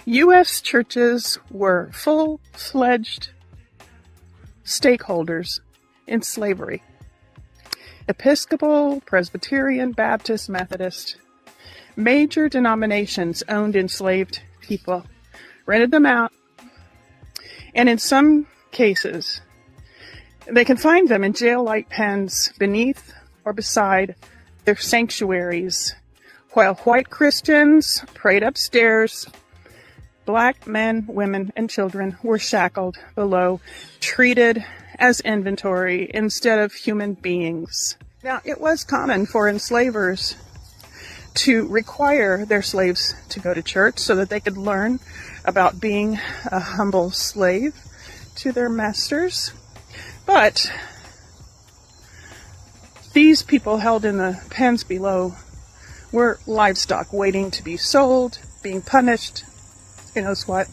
U.S. churches were full-fledged stakeholders in slavery. Episcopal, Presbyterian, Baptist, Methodist, major denominations owned enslaved people, rented them out, and in some cases, they confined them in jail-like pens beneath or beside their sanctuaries, while white Christians prayed upstairs. Black men, women, and children were shackled below, treated as inventory instead of human beings. Now, it was common for enslavers to require their slaves to go to church so that they could learn about being a humble slave to their masters. But these people held in the pens below were livestock waiting to be sold, being punished. Who knows what?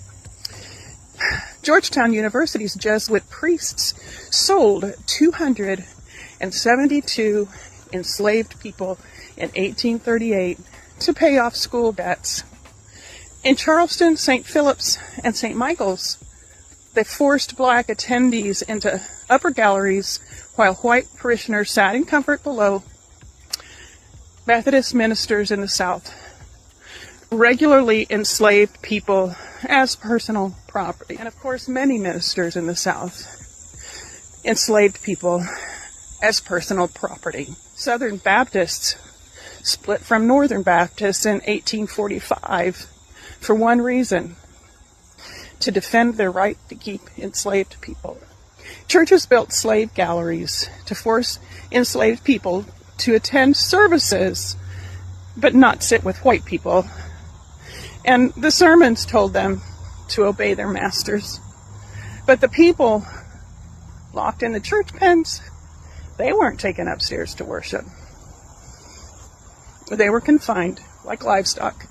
Georgetown University's Jesuit priests sold 272 enslaved people in 1838 to pay off school debts. In Charleston, St. Philip's, and St. Michael's, they forced black attendees into upper galleries while white parishioners sat in comfort below. Methodist ministers in the South regularly enslaved people as personal property. And of course, many ministers in the South enslaved people as personal property. Southern Baptists split from Northern Baptists in 1845 for one reason: to defend their right to keep enslaved people. Churches built slave galleries to force enslaved people to attend services, but not sit with white people. And the sermons told them to obey their masters. But the people locked in the church pens, they weren't taken upstairs to worship. They were confined like livestock.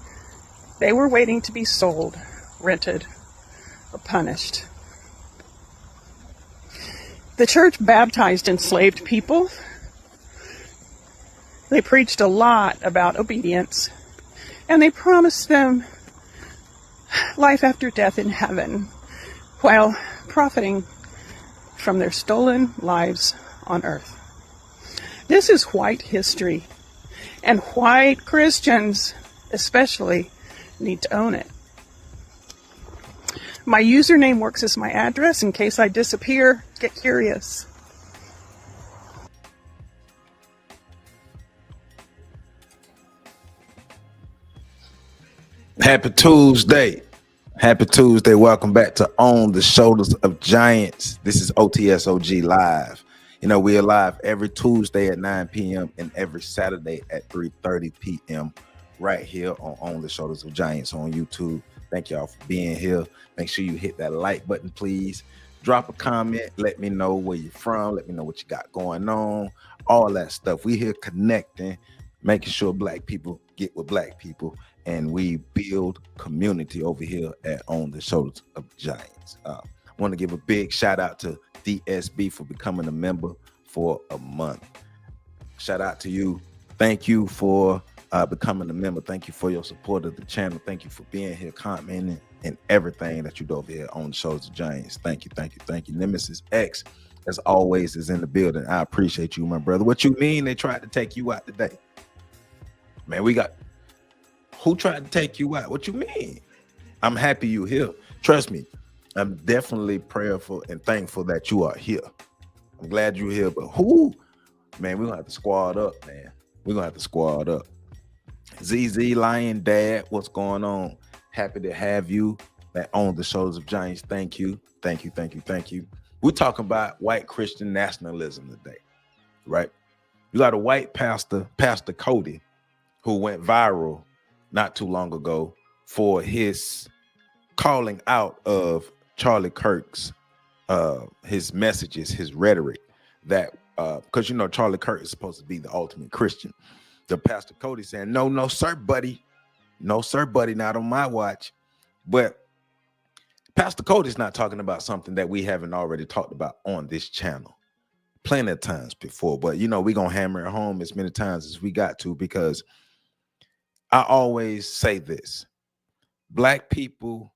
They were waiting to be sold, rented, or punished. The church baptized enslaved people. They preached a lot about obedience, and they promised them life after death in heaven, while profiting from their stolen lives on earth. This is white history, and white Christians especially need to own it. My username works as my address in case I disappear. Get curious. Happy Tuesday. Happy Tuesday. Welcome back to On the Shoulders of Giants. This is OTSOG Live. You know, we are live every Tuesday at 9 p.m. and every Saturday at 3:30 p.m. right here on the Shoulders of Giants on YouTube. Thank y'all for being here. Make sure you hit that like button, please. Drop a comment. Let me know where you're from. Let me know what you got going on. All that stuff. We here connecting, making sure black people get with black people, and we build community over here at On the Shoulders of Giants. I want to give a big shout out to DSB for becoming a member for a month. Shout out to you. Thank you for becoming a member. Thank you for your support of the channel. Thank you for being here, commenting, and everything that you do over here on the Shoulders of Giants. Thank you, thank you, thank you. Nemesis X, as always, is in the building. I appreciate you, my brother. What you mean they tried to take you out today? Man, we got... Who tried to take you out? What you mean? I'm happy you here. Trust me, I'm definitely prayerful and thankful that you are here. I'm glad you're here, but who? Man, we're going to have to squad up, man. We're going to have to squad up. ZZ, Lion Dad, what's going on? Happy to have you back on the Shoulders of Giants. Thank you. Thank you, thank you, thank you. We're talking about white Christian nationalism today, right? You got a white pastor, Pastor Cody, who went viral not too long ago for his calling out of Charlie Kirk's his messages, his rhetoric, that because you know Charlie Kirk is supposed to be the ultimate Christian. The Pastor Cody saying, no, sir, buddy. No, sir, buddy, not on my watch. But Pastor Cody's not talking about something that we haven't already talked about on this channel plenty of times before. But you know, we're gonna hammer it home as many times as we got to, because I always say this: Black people,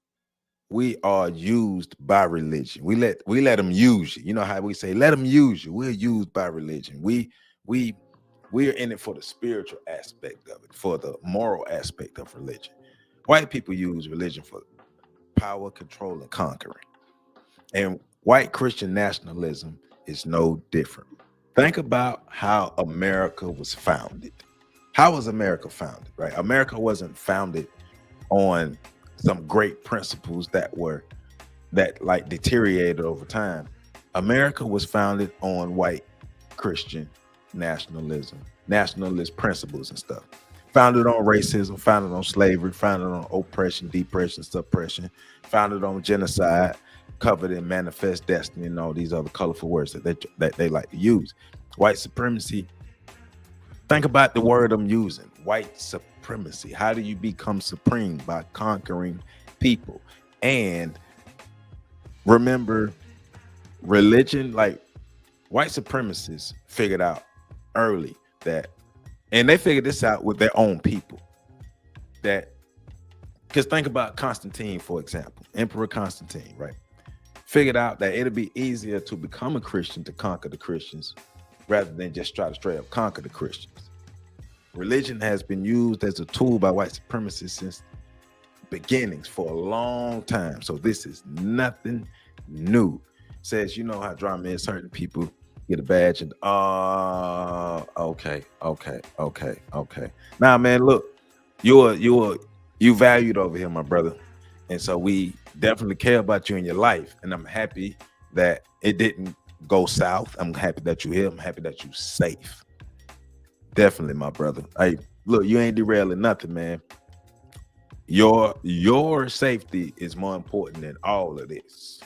we are used by religion. We let them use you. You know how we say, let them use you. We're used by religion. We're in it for the spiritual aspect of it, for the moral aspect of religion. White people use religion for power, control, and conquering. And white Christian nationalism is no different. Think about how America was founded. How was America founded, right? America wasn't founded on some great principles that like deteriorated over time. America was founded on white Christian nationalism, nationalist principles and stuff. Founded on racism, founded on slavery, founded on oppression, depression, suppression, founded on genocide, covered in manifest destiny, and all these other colorful words that they like to use. White supremacy. Think about the word I'm using, white supremacy. How do you become supreme? By conquering people. And remember, religion, like white supremacists figured out early that, and they figured this out with their own people, that, because think about Constantine, for example, Emperor Constantine, right? Figured out that it'd be easier to become a Christian to conquer the Christians rather than just try to straight up conquer the Christians. Religion has been used as a tool by white supremacists since beginnings for a long time. So this is nothing new. Says, you know how drama is, certain people get a badge and okay. Now, man, look, you valued over here, my brother. And so we definitely care about you in your life. And I'm happy that it didn't go south. I'm happy that you're here. I'm happy that you're safe. Definitely, my brother. Hey, look, you ain't derailing nothing, man. Your safety is more important than all of this.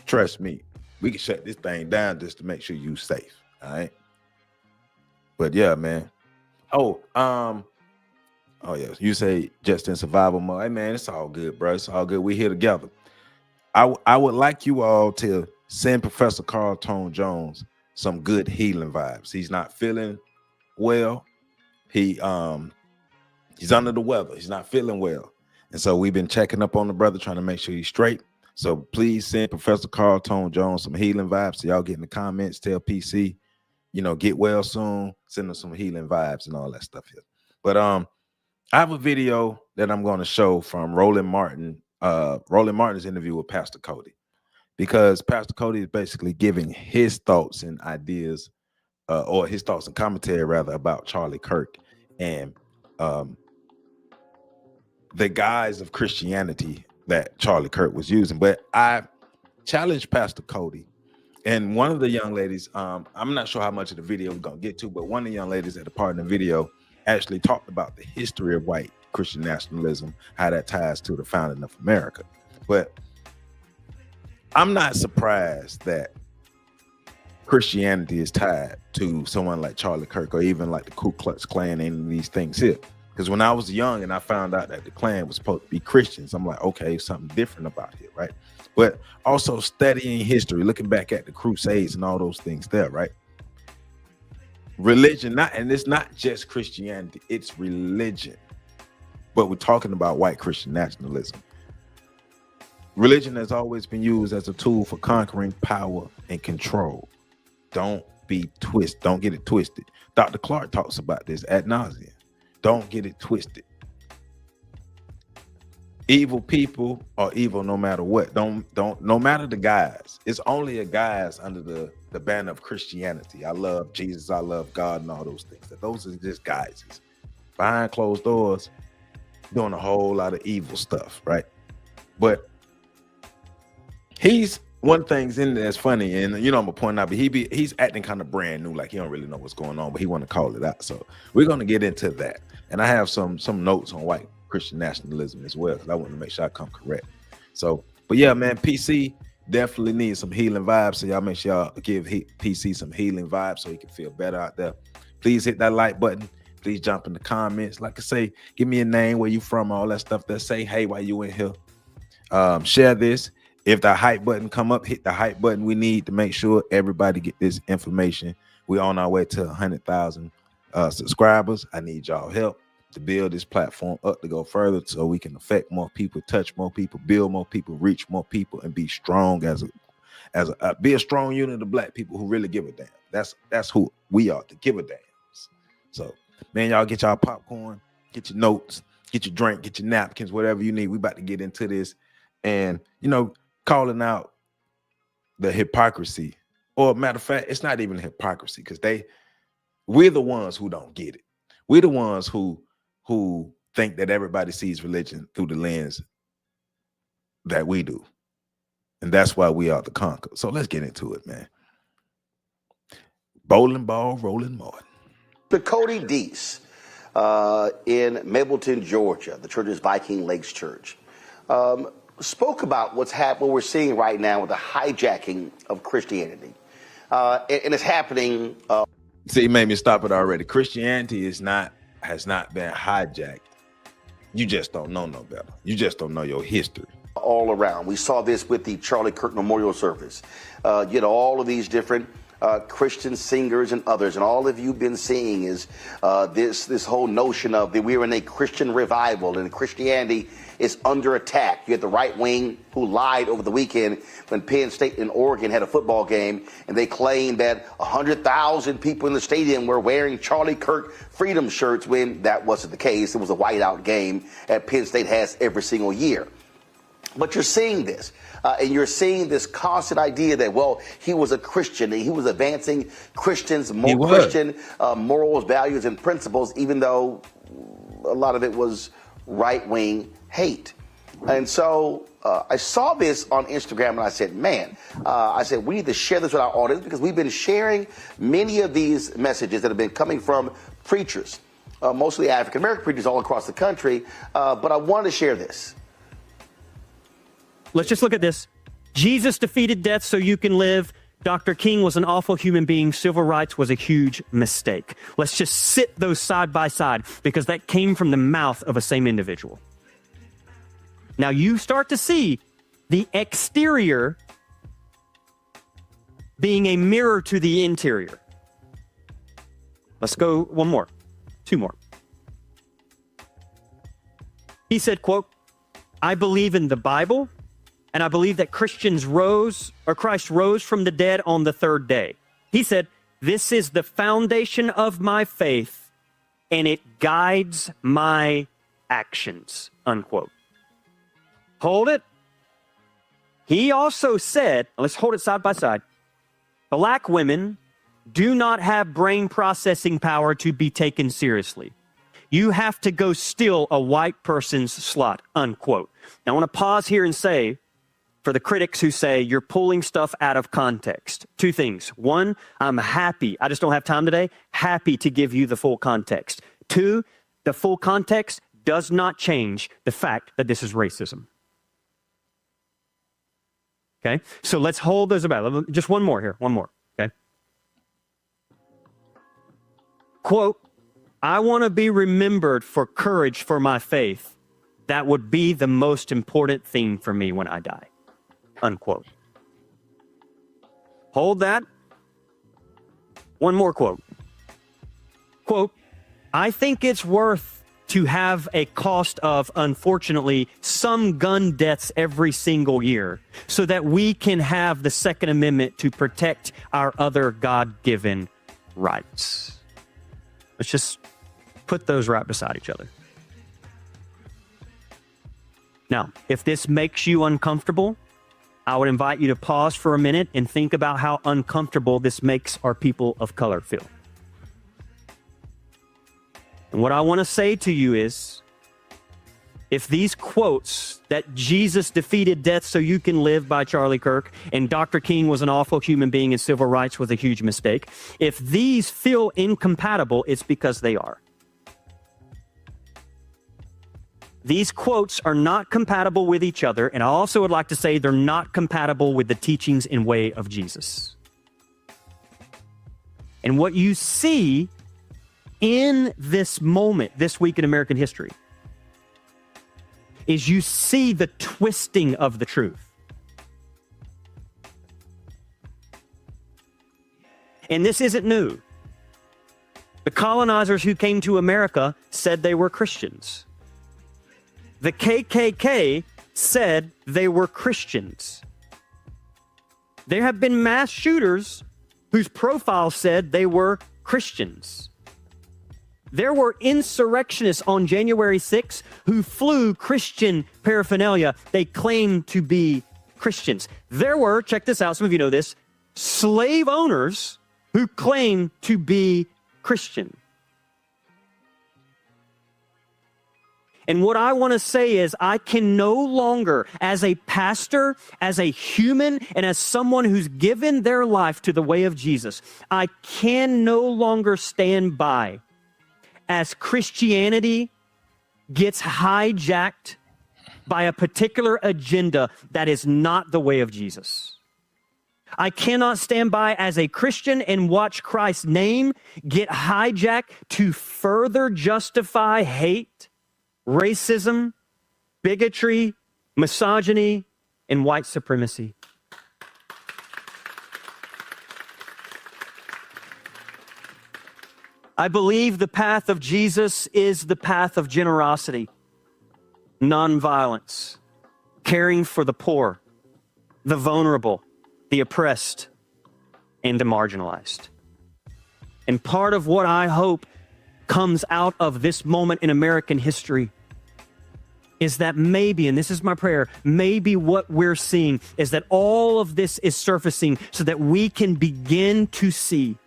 Trust me. We can shut this thing down just to make sure you safe. All right. But yeah, man. Oh yeah. You say just in survival mode. Hey man, it's all good, bro. It's all good. We here together. I would like you all to send Professor Carl Tone Jones some good healing vibes. He's not feeling well. He's under the weather. He's not feeling well. And so we've been checking up on the brother, trying to make sure he's straight. So please send Professor Carl Tone Jones some healing vibes. So y'all get in the comments, tell PC, get well soon. Send him some healing vibes and all that stuff here. But I have a video that I'm going to show from Roland Martin's interview with Pastor Cody, because Pastor Cody is basically giving his thoughts and ideas, or his thoughts and commentary rather, about Charlie Kirk and the guise of Christianity that Charlie Kirk was using. But I challenged Pastor Cody, and one of the young ladies, I'm not sure how much of the video we're gonna get to, but one of the young ladies at the part of the video actually talked about the history of white Christian nationalism, how that ties to the founding of America. But I'm not surprised that Christianity is tied to someone like Charlie Kirk, or even like the Ku Klux Klan and these things here. Because when I was young and I found out that the Klan was supposed to be Christians, I'm like, okay, something different about it, right? But also studying history, looking back at the Crusades and all those things there, right? Religion, and it's not just Christianity, it's religion. But we're talking about white Christian nationalism. Religion has always been used as a tool for conquering power and control. Don't get it twisted. Dr. Clark talks about this ad nauseum. Don't get it twisted. Evil people are evil no matter what. No matter the guise. It's only a guise under the banner of Christianity. I love Jesus, I love God, and all those things. Those are just guises. Behind closed doors, doing a whole lot of evil stuff, right? But one thing's in there that's funny, and I'm gonna point out, but he's acting kind of brand new, like he don't really know what's going on, but he want to call it out. So we're gonna get into that. And I have some notes on white Christian nationalism as well, because I want to make sure I come correct. So, but yeah, man, PC definitely needs some healing vibes. So y'all make sure y'all give PC some healing vibes so he can feel better out there. Please hit that like button. Please jump in the comments. Like I say, give me a name, where you from, all that stuff. That say hey while you in here. Share this. If the hype button come up, hit the hype button. We need to make sure everybody get this information. We're on our way to 100,000 subscribers. I need y'all help. to build this platform up to go further so we can affect more people, touch more people, build more people, reach more people, and be strong as a be a strong unit of black people who really give a damn. That's who we are, to give a damn. So, man, y'all get y'all popcorn, get your notes, get your drink, get your napkins, whatever you need. We about to get into this and, calling out the hypocrisy. Or matter of fact, it's not even hypocrisy because we're the ones who don't get it. We're the ones who think that everybody sees religion through the lens that we do. And that's why we are the conquerors. So let's get into it, man. Bowling ball, rolling Martin. The Cody Deese in Mableton, Georgia, the church is Viking Lakes Church, spoke about what we're seeing right now with the hijacking of Christianity. And it's happening. See, you made me stop it already. Christianity has not been hijacked. You just don't know no better. You just don't know your history. All around. We saw this with the Charlie Kirk Memorial Service. All of these different Christian singers and others, and all of you've been seeing is this whole notion of that we're in a Christian revival and Christianity is under attack. You had the right wing who lied over the weekend when Penn State and Oregon had a football game, and they claimed that 100,000 people in the stadium were wearing Charlie Kirk Freedom shirts when that wasn't the case. It was a whiteout game that Penn State has every single year. But you're seeing this, and you're seeing this constant idea that, well, he was a Christian, and he was advancing Christian morals, values, and principles, even though a lot of it was right-wing hate. And so I saw this on Instagram, and I said, we need to share this with our audience because we've been sharing many of these messages that have been coming from preachers, mostly African-American preachers all across the country, but I wanted to share this. Let's just look at this. Jesus defeated death so you can live. Dr. King was an awful human being. Civil rights was a huge mistake. Let's just sit those side by side because that came from the mouth of a same individual. Now you start to see the exterior being a mirror to the interior. Let's go two more. He said, quote, "I believe in the Bible, and I believe that Christ rose from the dead on the third day." He said, "This is the foundation of my faith, and it guides my actions," unquote. Hold it. He also said, let's hold it side by side, black women do not have brain processing power to be taken seriously. You have to go steal a white person's slot, unquote. Now I want to pause here and say, for the critics who say you're pulling stuff out of context, two things. One, I'm happy, I just don't have time today, happy to give you the full context. Two, the full context does not change the fact that this is racism. Okay, so let's hold those about. Just one more here, okay? Quote, "I want to be remembered for courage for my faith. That would be the most important thing for me when I die," unquote. Hold that. One more quote. Quote, "I think it's worth to have a cost of, unfortunately, some gun deaths every single year so that we can have the Second Amendment to protect our other God-given rights." Let's just put those right beside each other. Now, if this makes you uncomfortable, I would invite you to pause for a minute and think about how uncomfortable this makes our people of color feel. And what I want to say to you is, if these quotes that Jesus defeated death so you can live by Charlie Kirk and Dr. King was an awful human being and civil rights was a huge mistake, if these feel incompatible, it's because they are. These quotes are not compatible with each other, and I also would like to say they're not compatible with the teachings and way of Jesus. And what you see in this moment, this week in American history, is you see the twisting of the truth. And this isn't new. The colonizers who came to America said they were Christians. The KKK said they were Christians. There have been mass shooters whose profile said they were Christians. There were insurrectionists on January 6th who flew Christian paraphernalia. They claimed to be Christians. There were, check this out, some of you know this, slave owners who claimed to be Christian. And what I want to say is I can no longer, as a pastor, as a human, and as someone who's given their life to the way of Jesus, I can no longer stand by as Christianity gets hijacked by a particular agenda that is not the way of Jesus. I cannot stand by as a Christian and watch Christ's name get hijacked to further justify hate, racism, bigotry, misogyny, and white supremacy. I believe the path of Jesus is the path of generosity, nonviolence, caring for the poor, the vulnerable, the oppressed, and the marginalized. And part of what I hope comes out of this moment in American history is that maybe, and this is my prayer, maybe what we're seeing is that all of this is surfacing so that we can begin to see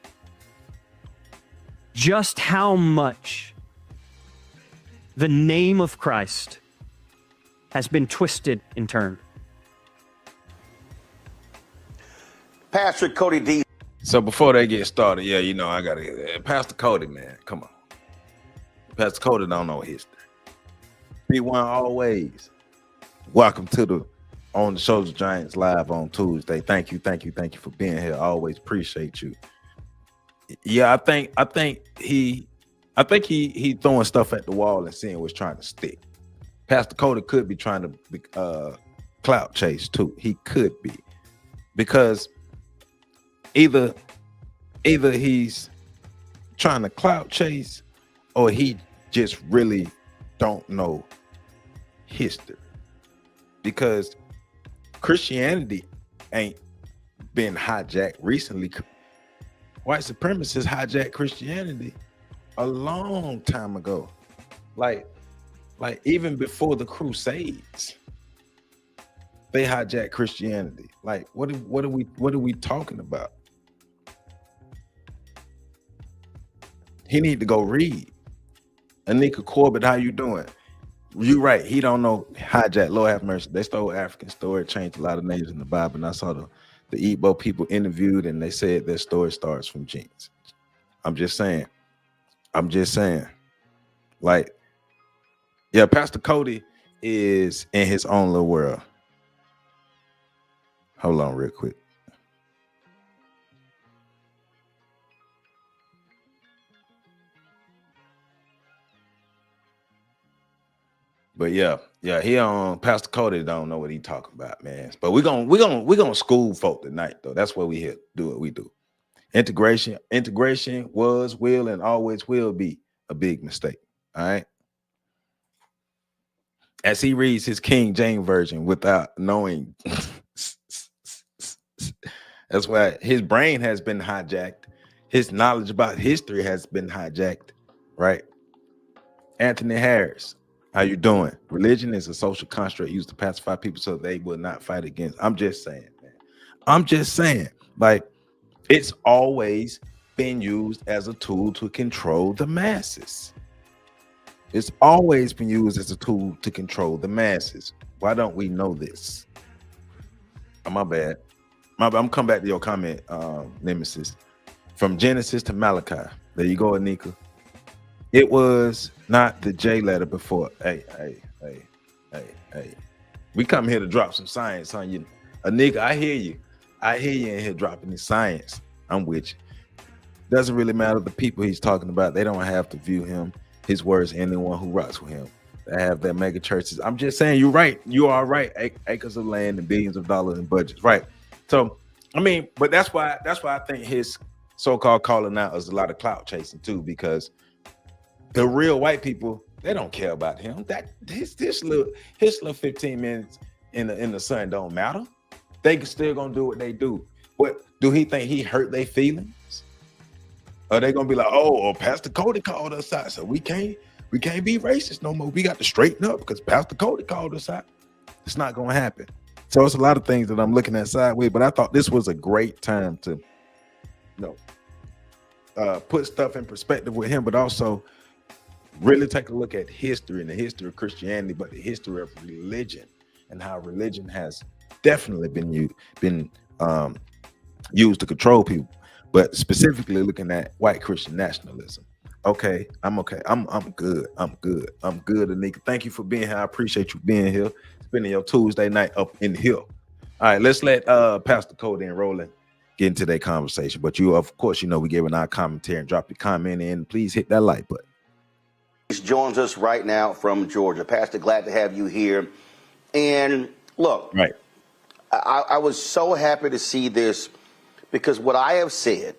just how much the name of Christ has been twisted and turned. Pastor Cody D. So before they get started, yeah, you know, I got to, Pastor Cody, man, come on. Pastor Cody don't know history. P1 always. Welcome to the On the Shoulders of Giants live on Tuesday. Thank you for being here. I always appreciate you. Yeah, I think he throwing stuff at the wall and seeing what's trying to stick. Pastor Cody could be trying to clout chase too. He could be, because either he's trying to clout chase or he just really don't know history, because Christianity ain't been hijacked recently. White supremacists hijacked Christianity a long time ago, like even before the Crusades. They hijacked Christianity. Like, what are we talking about? He need to go read. Anika Corbett, how you doing? You right. He don't know hijack. Lord have mercy. They stole African story, changed a lot of names in the Bible. And I saw the Igbo people interviewed, and they said their story starts from genes. I'm just saying. Like, yeah, Pastor Cody is in his own little world. Hold on real quick. But yeah, he on Pastor Cody don't know what he talking about, man. But we're gonna school folk tonight, though. That's what we here do. What we do. Integration was, will, and always will be a big mistake. All right. As he reads his King James version without knowing, that's why his brain has been hijacked. His knowledge about history has been hijacked, right? Anthony Harris, how you doing? Religion is a social construct used to pacify people so they will not fight against. I'm just saying, man. I'm just saying, like, it's always been used as a tool to control the masses. It's always been used as a tool to control the masses. Why don't we know this? Oh, my bad. I'm coming back to your comment, Nemesis. From Genesis to Malachi. There you go, Anika. It was not the J letter before. Hey. We come here to drop some science on you. Anika, I hear you in here dropping the science. I'm with you. Doesn't really matter the people he's talking about. They don't have to view him, his words, anyone who rocks with him. They have their mega churches. I'm just saying, you're right. You are right. Acres of land and billions of dollars in budgets. Right. So, I mean, but that's why I think his so-called calling out is a lot of clout chasing too, because the real white people, they don't care about him. That his little 15 minutes in the sun don't matter. They still gonna do what they do. What do he think he hurt their feelings? Are they gonna be like, oh, Pastor Cody called us out, so we can't be racist no more. We got to straighten up because Pastor Cody called us out. It's not gonna happen. So it's a lot of things that I'm looking at sideways, but I thought this was a great time to, put stuff in perspective with him, but also really take a look at history and the history of Christianity, but the history of religion and how religion has definitely been used to control people, but specifically looking at white Christian nationalism. Okay, I'm okay. I'm good. I'm good, Anika. Thank you for being here. I appreciate you being here, spending your Tuesday night up in the hill. All right, let's let Pastor Cody and Roland get into that conversation. But you, of course, we giving our commentary, and drop your comment in. Please hit that like button. He joins us right now from Georgia. Pastor, glad to have you here. And look, right, I was so happy to see this, because what I have said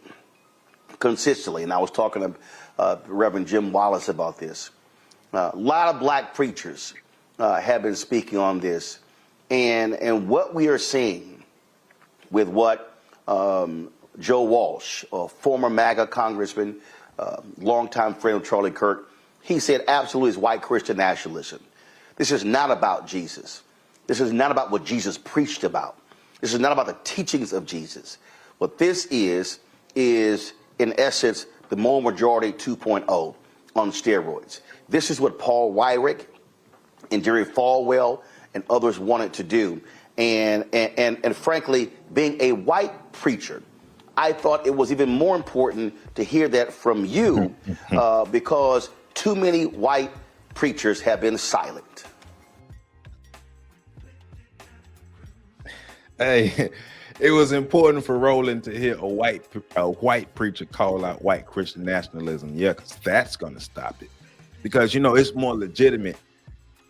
consistently, and I was talking to Reverend Jim Wallace about this, a lot of black preachers have been speaking on this, and what we are seeing with what Joe Walsh, a former MAGA congressman, longtime friend of Charlie Kirk, he said absolutely is white Christian nationalism. This is not about Jesus. This is not about what Jesus preached about. This is not about the teachings of Jesus. What this is in essence the moral majority 2.0 on steroids. This is what Paul Weyrich and Jerry Falwell and others wanted to do. And frankly, being a white preacher, I thought it was even more important to hear that from you because too many white preachers have been silent. Hey, it was important for Roland to hear a white preacher call out white Christian nationalism. Yeah, because that's going to stop it. Because, it's more legitimate.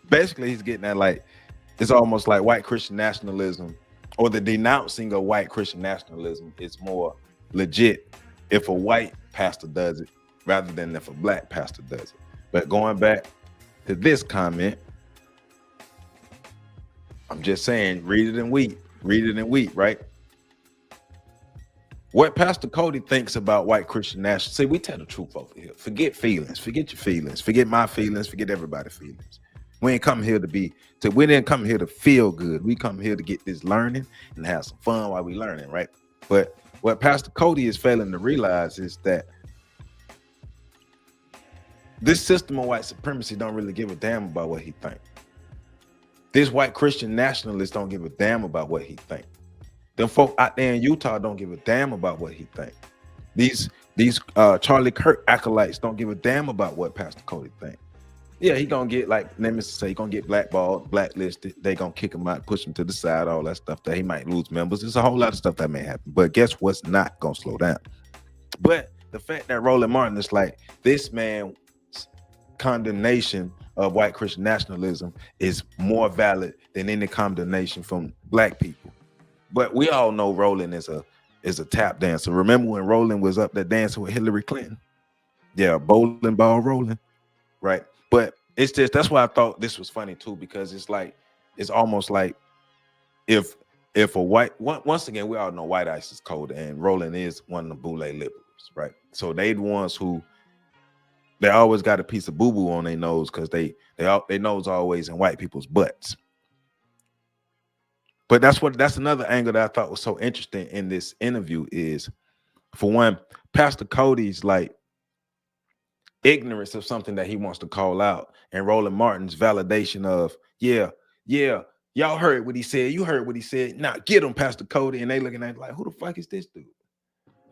Basically, he's getting at it's almost like white Christian nationalism, or the denouncing of white Christian nationalism is more legit if a white pastor does it rather than if a black pastor does it. But going back to this comment, I'm just saying, read it in wheat, right? What Pastor Cody thinks about white Christian nationalism, see, we tell the truth over here. Forget feelings, forget your feelings, forget my feelings, forget everybody's feelings. We ain't come here we didn't come here to feel good. We come here to get this learning and have some fun while we learning, right? But what Pastor Cody is failing to realize is that this system of white supremacy don't really give a damn about what he think. This white Christian nationalist don't give a damn about what he think. Them folk out there in Utah don't give a damn about what he think. These Charlie Kirk acolytes don't give a damn about what Pastor Cody think. Yeah, he gonna get, let me say, he gonna get blackballed, blacklisted. They gonna kick him out, push him to the side, all that stuff. That he might lose members. There's a whole lot of stuff that may happen. But guess what's not gonna slow down? But the fact that Roland Martin is this man's condemnation of white Christian nationalism is more valid than any condemnation from black people. But we all know Roland is a tap dancer. Remember when Roland was up there dancing with Hillary Clinton? Yeah, bowling ball rolling, right? But it's just, that's why I thought this was funny too, because it's almost like if a white, once again, we all know white ice is cold, and Roland is one of the boule liberals, right? So they the ones who, they always got a piece of boo-boo on their nose because they nose always in white people's butts. But that's another angle that I thought was so interesting in this interview is, for one, Pastor Cody's ignorance of something that he wants to call out, and Roland Martin's validation of, yeah, y'all heard what he said. You heard what he said. Now get him, Pastor Cody. And they looking at who the fuck is this dude?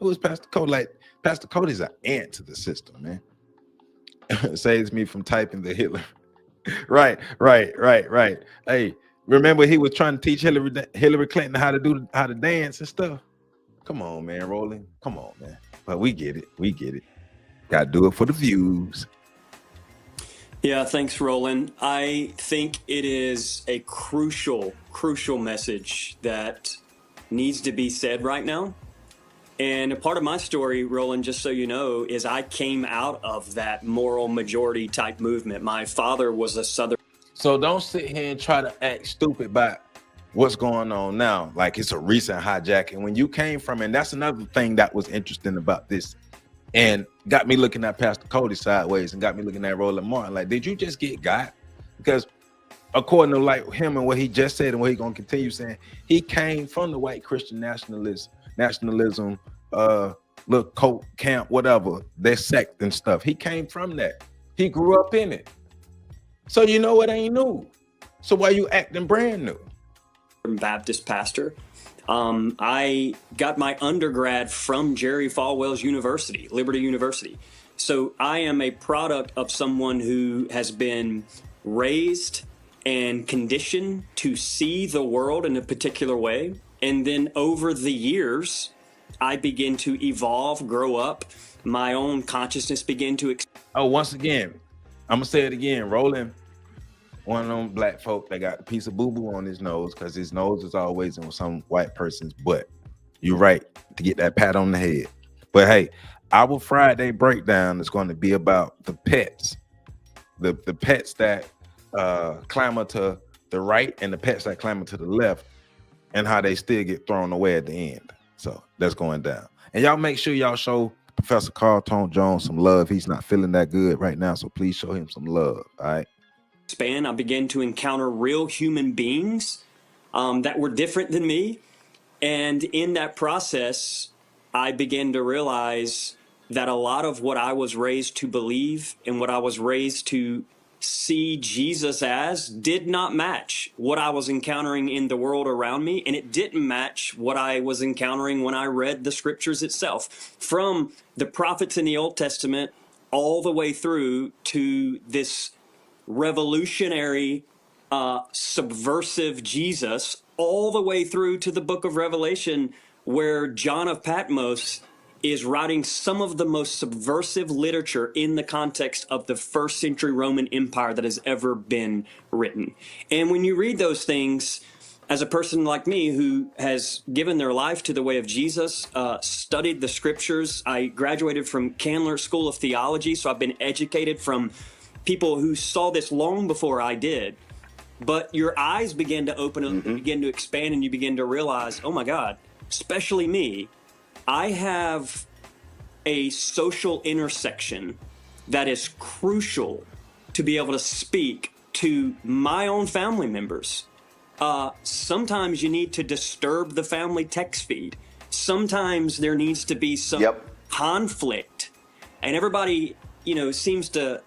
Who is Pastor Cody? Pastor Cody's an ant to the system, man. Saves me from typing the Hitler. Right. Hey, remember he was trying to teach Hillary Clinton how to dance and stuff. Come on, man, Roland. Come on, man. But we get it. Gotta do it for the views. Yeah, thanks, Roland. I think it is a crucial message that needs to be said right now. And a part of my story, Roland, just so you know, is I came out of that moral majority type movement. My father was a Southern. So don't sit here and try to act stupid about what's going on now. Like it's a recent hijacking. When you came from, and that's another thing that was interesting about this and got me looking at Pastor Cody sideways and got me looking at Roland Martin. Like, did you just get got? Because according to like him and what he just said and what he's gonna continue saying, he came from the white Christian nationalism, little coat camp, whatever, their sect and stuff. He came from that. He grew up in it. So you know it ain't new. So why you acting brand new? Baptist pastor. I got my undergrad from Jerry Falwell's university, Liberty University. So I am a product of someone who has been raised and conditioned to see the world in a particular way. And then over the years, I begin to evolve, grow up. My own consciousness began to. Once again, I'm gonna say it again. Roland, one of them black folk that got a piece of boo-boo on his nose because his nose is always on some white person's butt. You're right to get that pat on the head. But hey, our Friday breakdown is going to be about the pets, the pets that clamor to the right and the pets that clamor to the left, and how they still get thrown away at the end. So that's going down. And y'all make sure y'all show Professor Carl Tone Jones some love. He's not feeling that good right now, so please show him some love. All right. I began to encounter real human beings that were different than me. And in that process, I began to realize that a lot of what I was raised to believe and what I was raised to see Jesus as did not match what I was encountering in the world around me. And it didn't match what I was encountering when I read the scriptures itself, from the prophets in the Old Testament all the way through to this revolutionary, subversive Jesus, all the way through to the book of Revelation, where John of Patmos is writing some of the most subversive literature in the context of the first century Roman Empire that has ever been written. And when you read those things, as a person like me who has given their life to the way of Jesus, studied the scriptures, I graduated from Candler School of Theology, so I've been educated from people who saw this long before I did. But your eyes begin to open up, and begin to expand, and you begin to realize, oh my God, especially me, I have a social intersection that is crucial to be able to speak to my own family members. Sometimes you need to disturb the family text feed. Sometimes there needs to be some conflict. And everybody, seems to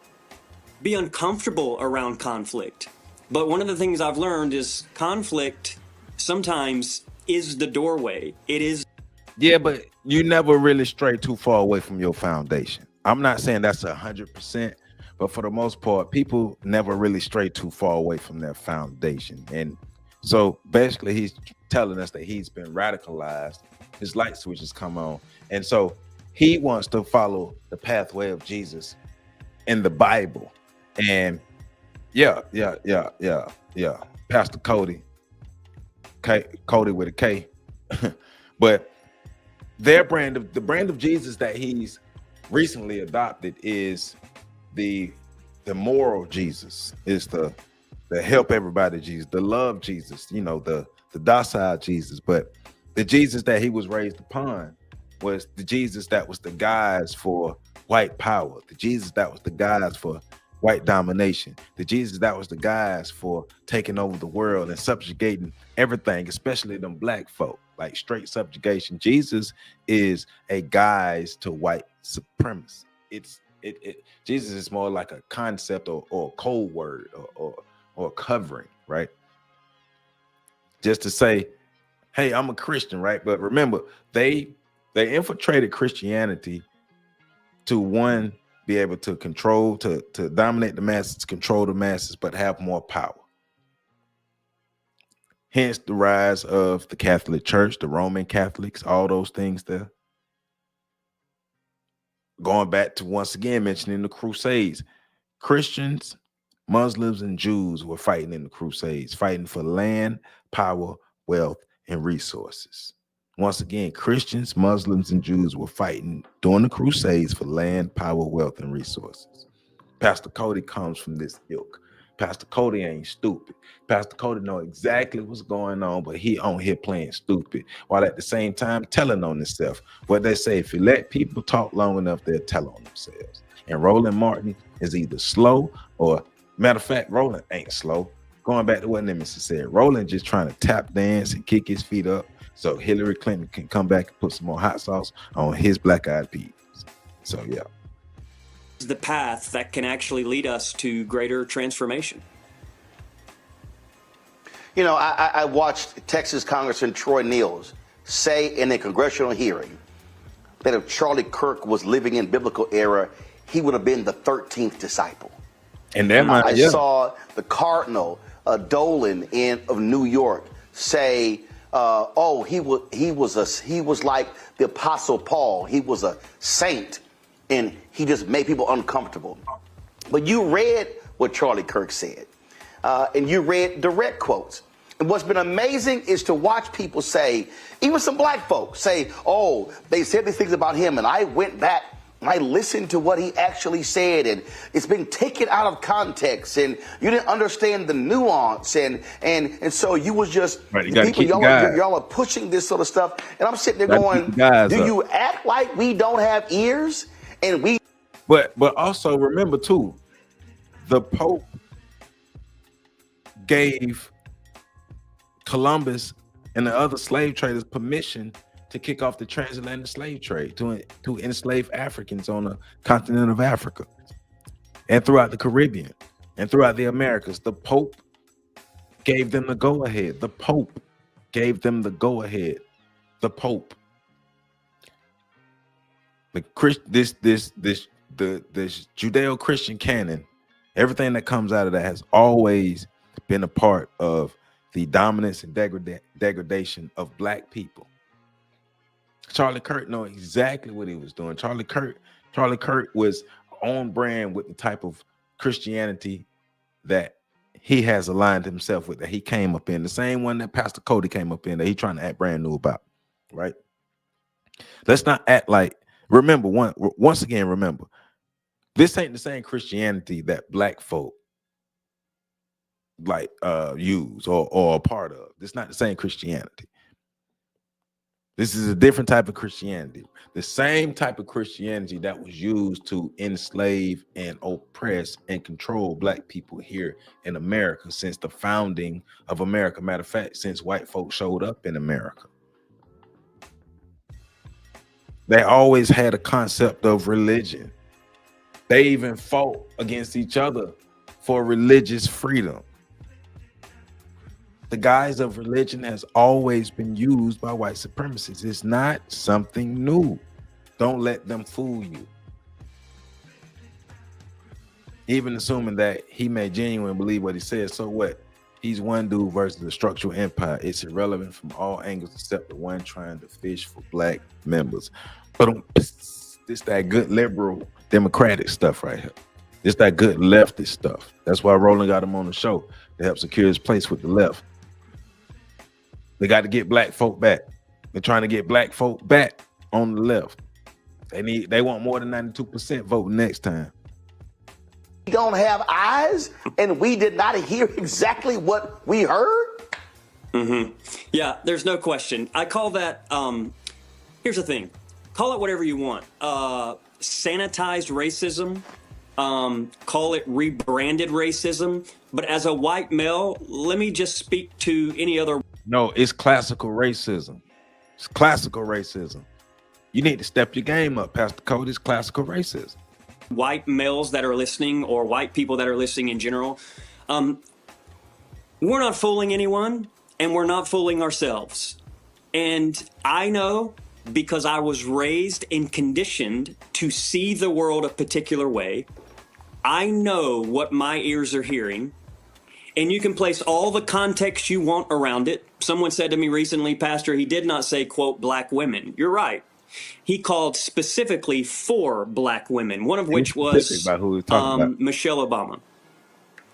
be uncomfortable around conflict. But one of the things I've learned is conflict sometimes is the doorway. It is. Yeah, but you never really stray too far away from your foundation. I'm not saying that's 100%, but for the most part, people never really stray too far away from their foundation. And so basically he's telling us that he's been radicalized. His light switches come on. And so he wants to follow the pathway of Jesus in the Bible. And yeah. Pastor Cody with a K. But the brand of Jesus that he's recently adopted is the moral Jesus, is the help everybody Jesus, the love Jesus, the docile Jesus. But the Jesus that he was raised upon was the Jesus that was the guise for white power, the Jesus that was the guise for white domination, the Jesus that was the guise for taking over the world and subjugating everything, especially them black folk, like straight subjugation. Jesus is a guise to white supremacy. Jesus is more like a concept or a code word or covering, right? Just to say, hey, I'm a Christian, right? But remember, they infiltrated Christianity to be able to control, to dominate the masses, control the masses, but have more power. Hence the rise of the Catholic Church, the Roman Catholics, all those things there. Going back to, once again, mentioning the Crusades, Christians, Muslims, and Jews were fighting in the Crusades, fighting for land, power, wealth, and resources. Once again, Christians, Muslims, and Jews were fighting during the Crusades for land, power, wealth, and resources. Pastor Cody comes from this ilk. Pastor Cody ain't stupid. Pastor Cody know exactly what's going on, but he on here playing stupid, while at the same time telling on himself. What they say, if you let people talk long enough, they'll tell on themselves. And Roland Martin is either slow or, matter of fact, Roland ain't slow. Going back to what Nemesis said, Roland just trying to tap dance and kick his feet up so Hillary Clinton can come back and put some more hot sauce on his black-eyed peas. So, yeah. The path that can actually lead us to greater transformation. You know, I watched Texas Congressman Troy Niels say in a congressional hearing that if Charlie Kirk was living in biblical era, he would have been the 13th disciple. And that might, I saw the Cardinal Dolan of New York say, "Oh, he was like the Apostle Paul. He was a saint, and he just made people uncomfortable." But you read what Charlie Kirk said, and you read direct quotes. And what's been amazing is to watch people say, even some black folks say, "Oh, they said these things about him, and I went back and I listened to what he actually said, and it's been taken out of context, and you didn't understand the nuance, and so you was just right, people, y'all are pushing this sort of stuff." And I'm sitting there going, "Do you act like we don't have ears?" And we, but also remember too, the Pope gave Columbus and the other slave traders permission to kick off the transatlantic slave trade, to enslave Africans on the continent of Africa and throughout the Caribbean and throughout the Americas. The Pope gave them the go-ahead. The Pope gave them the go-ahead. The Pope. This Judeo-Christian canon, everything that comes out of that has always been a part of the dominance and degradation of black people. Charlie Kirk know exactly what he was doing. Charlie Kirk was on brand with the type of Christianity that he has aligned himself with, that he came up in, the same one that Pastor Cody came up in, that he's trying to act brand new about, right? Let's not act like, once again, remember, this ain't the same Christianity that black folk like use or a part of. This is not the same Christianity. This is a different type of Christianity. The same type of Christianity that was used to enslave and oppress and control black people here in America since the founding of America. Matter of fact, since white folks showed up in America. They always had a concept of religion. They even fought against each other for religious freedom. The guise of religion has always been used by white supremacists. It's not something new. Don't let them fool you. Even assuming that he may genuinely believe what he says, so what? He's one dude versus the structural empire. It's irrelevant from all angles except the one trying to fish for black members. But this that good liberal democratic stuff right here. This that good leftist stuff. That's why Roland got him on the show to help secure his place with the left. They got to get black folk back. They're trying to get black folk back on the left. They want more than 92% vote next time. We don't have eyes, and we did not hear exactly what we heard. Mm-hmm. Yeah, there's no question. I call that, here's the thing. Call it whatever you want. Sanitized racism. Call it rebranded racism. But as a white male, let me just speak to any other. No, it's classical racism. It's classical racism. You need to step your game up, Pastor Cody. It's classical racism. White males that are listening, or white people that are listening in general, we're not fooling anyone, and we're not fooling ourselves. And I know, because I was raised and conditioned to see the world a particular way, I know what my ears are hearing. And you can place all the context you want around it. Someone said to me recently, Pastor, he did not say, quote, black women. You're right. He called specifically 4 black women, one of which was Michelle Obama.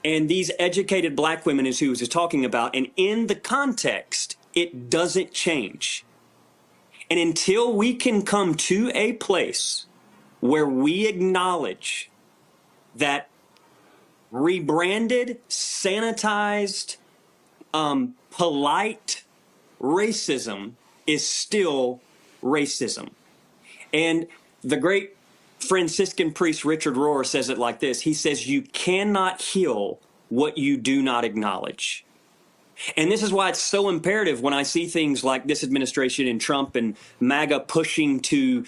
And these educated black women is who he was talking about. And in the context, it doesn't change. And until we can come to a place where we acknowledge that rebranded, sanitized, polite racism is still racism. And the great Franciscan priest Richard Rohr says it like this. He says, you cannot heal what you do not acknowledge. And this is why it's so imperative when I see things like this administration and Trump and MAGA pushing to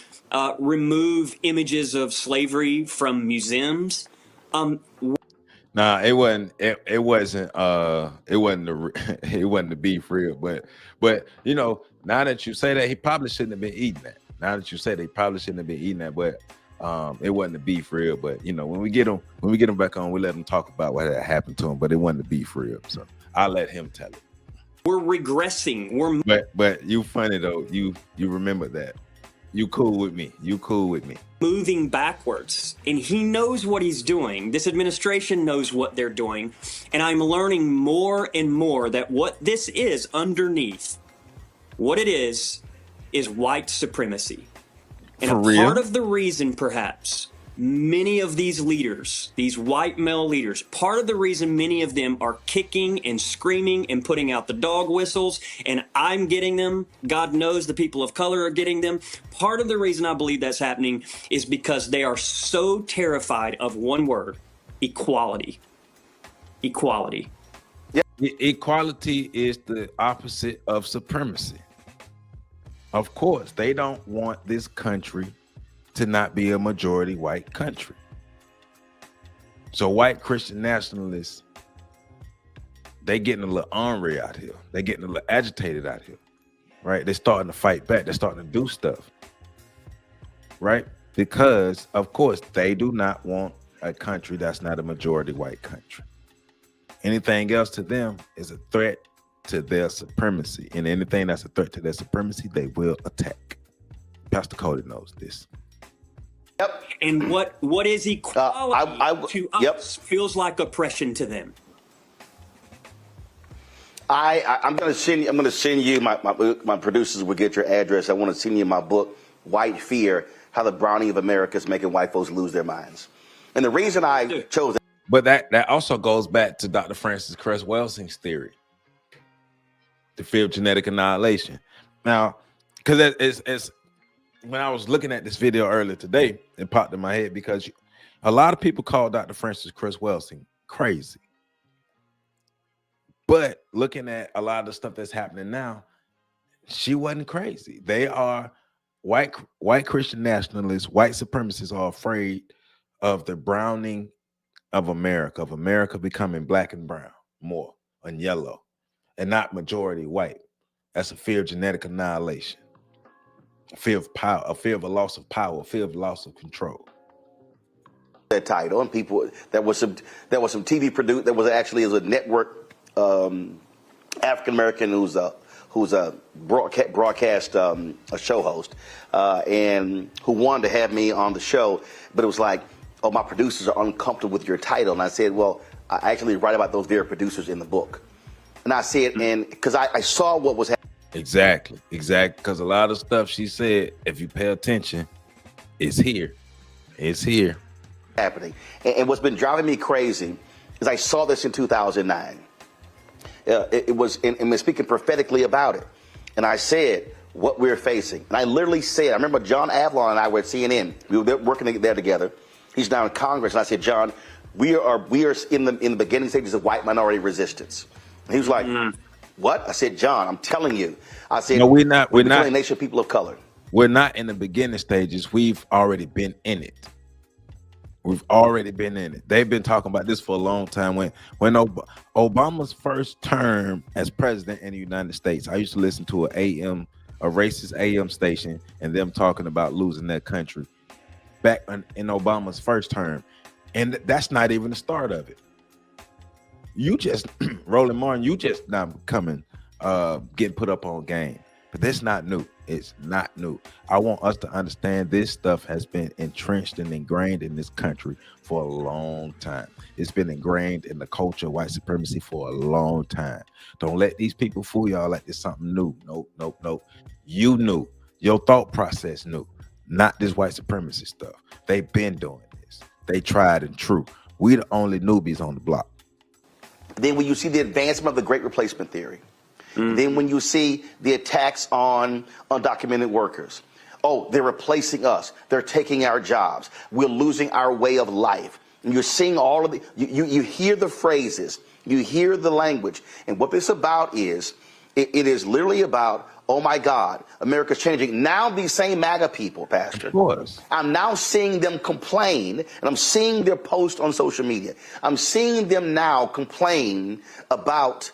remove images of slavery from museums. Nah, it wasn't. It wasn't. It wasn't the. It wasn't the beef real. But you know, now that you say that, he probably shouldn't have been eating that. Now that you say they probably shouldn't have been eating that, but it wasn't the beef real. But you know, when we get him back on, we let him talk about what had happened to him. But it wasn't the beef real. So I'll let him tell it. We're regressing. But you funny though. You remember that. You cool with me. You cool with me. Moving backwards, and he knows what he's doing. This administration knows what they're doing, and I'm learning more and more that what this is underneath, what it is white supremacy. And For a real? part of the reason, perhaps, many of these leaders, these white male leaders, part of the reason many of them are kicking and screaming and putting out the dog whistles, and I'm getting them, God knows the people of color are getting them. Part of the reason I believe that's happening is because they are so terrified of one word: equality. Equality. Equality is the opposite of supremacy. Of course, they don't want this country to not be a majority white country. So white Christian nationalists, they getting a little ornery out here. They getting a little agitated out here, right? They're starting to fight back. They're starting to do stuff, right? Because, of course, they do not want a country that's not a majority white country. Anything else to them is a threat to their supremacy. And anything that's a threat to their supremacy, they will attack. Pastor Cody knows this. Yep. And what is equality to us feels like oppression to them. I'm going to send you my producers will get your address. I want to send you my book, White Fear: How the Browning of America is Making White Folks Lose Their Minds. And the reason I chose that. But that also goes back to Dr. Francis Cress Welsing's theory, the fear of genetic annihilation. Now, because it's when I was looking at this video earlier today, it popped in my head because a lot of people call Dr. Francis Cress Welsing crazy. But looking at a lot of the stuff that's happening now, she wasn't crazy. They are white Christian nationalists, white supremacists are afraid of the browning of America becoming black and brown more and yellow and not majority white. That's a fear of genetic annihilation, a fear of power, a fear of a loss of power, a fear of loss of control. That title, and people that was some TV produced. That was actually a network African American who's a broadcast a show host and who wanted to have me on the show, but it was like, oh, my producers are uncomfortable with your title, and I said, well, I actually write about those very producers in the book, and I said, and because I saw what was happening. Exactly. Because a lot of stuff she said, if you pay attention, it's here. Happening. And what's been driving me crazy is I saw this in 2009. It was, and speaking prophetically about it. And I said what we're facing. And I literally said, I remember John Avlon and I were at CNN. We were working there together. He's now in Congress. And I said, John, we are in the beginning stages of white minority resistance. And he was like, what? I said, John, I'm telling you. I said, no, we're not a nation of people of color. We're not in the beginning stages. We've already been in it. They've been talking about this for a long time. When Obama's first term as president in the United States, I used to listen to a racist AM station, and them talking about losing their country back in Obama's first term. And that's not even the start of it. You just, Roland Martin, you just not coming, getting put up on game. But that's not new. It's not new. I want us to understand this stuff has been entrenched and ingrained in this country for a long time. It's been ingrained in the culture of white supremacy for a long time. Don't let these people fool y'all like it's something new. Nope. You knew. your thought process new, not this white supremacy stuff. They've been doing this. They tried and true. We the only newbies on the block. Then when you see the advancement of the Great Replacement Theory, then when you see the attacks on undocumented workers, oh, they're replacing us. They're taking our jobs. We're losing our way of life. And you're seeing all of the, you hear the phrases, you hear the language. And what this about is, it is literally about, oh my God, America's changing. Now these same MAGA people, Pastor, I'm now seeing them complain, and I'm seeing their posts on social media. I'm seeing them now complain about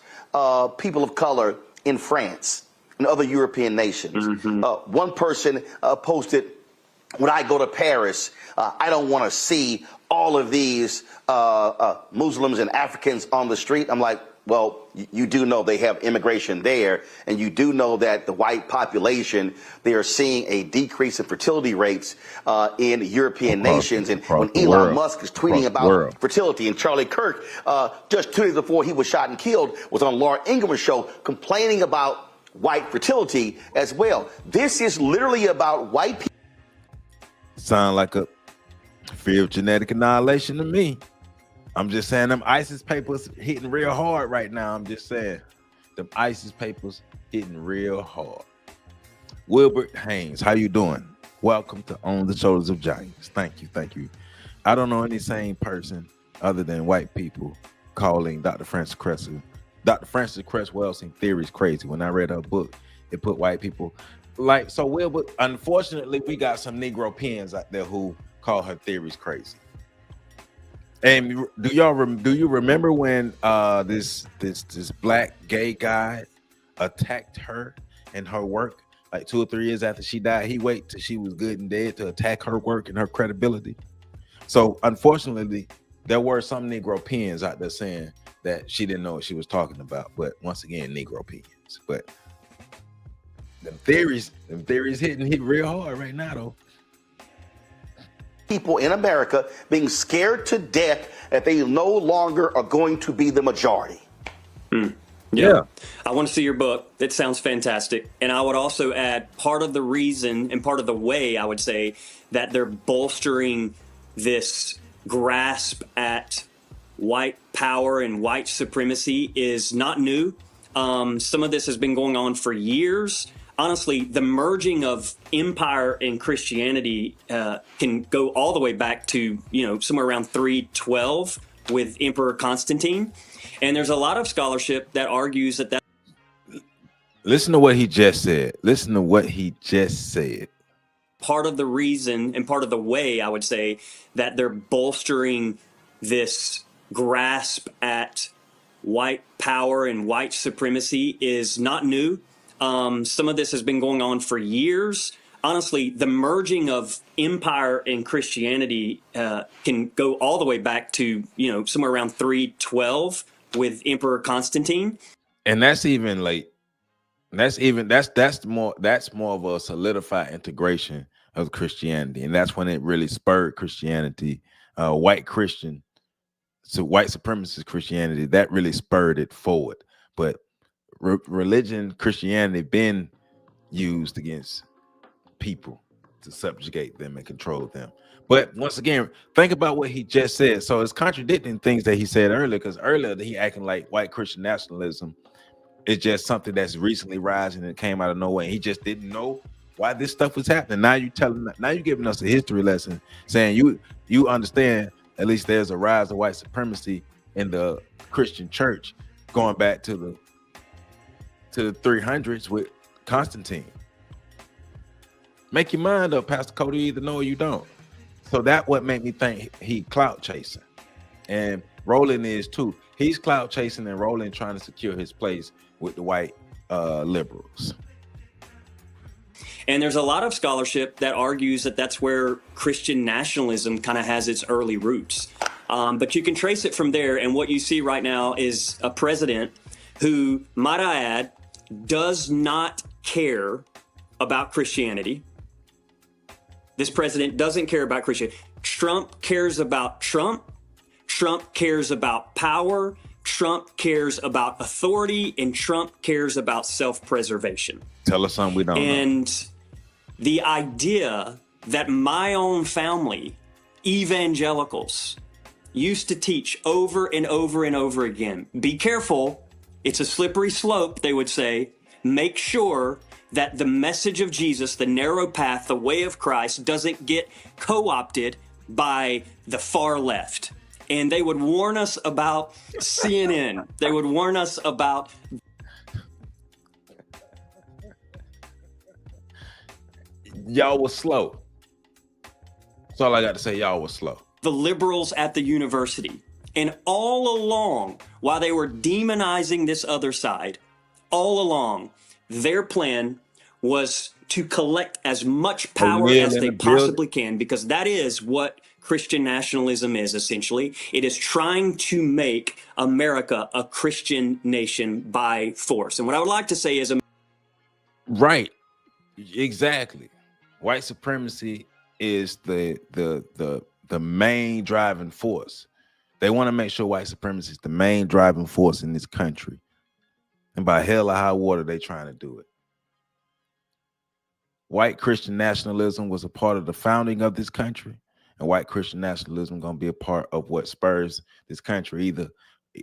people of color in France and other European nations. One person posted, when I go to Paris, I don't want to see all of these Muslims and Africans on the street. I'm like, well, you do know they have immigration there, and you do know that the white population, they are seeing a decrease in fertility rates in European nations. And when Elon Musk is tweeting about fertility, and Charlie Kirk, just 2 days before he was shot and killed, was on Laura Ingraham's show complaining about white fertility as well. This is literally about white people. Sound like a fear of genetic annihilation to me. I'm just saying them ISIS papers hitting real hard right now. I'm just saying them ISIS papers hitting real hard. Wilbert Haynes, how you doing? Welcome to On the Shoulders of Giants. Thank you, thank you. I don't know any sane person other than white people calling Dr. Frances Cress Welsing theories crazy. When I read her book, it put white people like, so Wilbert, unfortunately, we got some Negro pens out there who call her theories crazy. And do you remember when this black gay guy attacked her and her work like 2 or 3 years after she died? He waited till she was good and dead to attack her work and her credibility. So unfortunately, there were some Negro pens out there saying that she didn't know what she was talking about. But once again, Negro pens. But them theories hit real hard right now though. People in America being scared to death that they no longer are going to be the majority. Yeah. I want to see your book. It sounds fantastic. And I would also add, part of the reason and part of the way, I would say, that they're bolstering this grasp at white power and white supremacy is not new. Some of this has been going on for years. Honestly, the merging of empire and Christianity can go all the way back to, somewhere around 312 with Emperor Constantine. And there's a lot of scholarship that argues that. Listen to what he just said. Part of the reason and part of the way, I would say, that they're bolstering this grasp at white power and white supremacy is not new. Some of this has been going on for years. Honestly, the merging of empire and Christianity can go all the way back to, somewhere around 312 with Emperor Constantine. And that's even late. That's more of a solidified integration of Christianity. And that's when it really spurred Christianity, white supremacist Christianity, that really spurred it forward. But religion, Christianity, been used against people to subjugate them and control them. But once again, think about what he just said. So it's contradicting things that he said earlier, because earlier he acting like white Christian nationalism is just something that's recently rising and came out of nowhere. He just didn't know why this stuff was happening. Now you're giving us a history lesson, saying you understand at least there's a rise of white supremacy in the Christian church going back to the 300s with Constantine. Make your mind up, Pastor Cody. You either know or you don't. So that what made me think he clout chasing, and Roland is too. He's clout chasing, and Roland trying to secure his place with the white liberals. And there's a lot of scholarship that argues that that's where Christian nationalism kind of has its early roots. But you can trace it from there. And what you see right now is a president who, might I add, does not care about Christianity. This president doesn't care about Christianity. Trump cares about Trump. Trump cares about power. Trump cares about authority. And Trump cares about self-preservation. Tell us something we don't know. And the idea that my own family, evangelicals, used to teach over and over and over again. Be careful. It's a slippery slope, they would say. Make sure that the message of Jesus, the narrow path, the way of Christ, doesn't get co-opted by the far left. And they would warn us about CNN. They would warn us about Y'all was slow. That's all I got to say. Y'all was slow. the liberals at the university. And all along, while they were demonizing this other side, all along, their plan was to collect as much power as they possibly can, because that is what Christian nationalism is, essentially. It is trying to make America a Christian nation by force. And what I would like to say is... Right. Exactly. White supremacy is the main driving force. They want to make sure white supremacy is the main driving force in this country. And by hell or high water, they trying to do it. White Christian nationalism was a part of the founding of this country. And white Christian nationalism going to be a part of what spurs this country either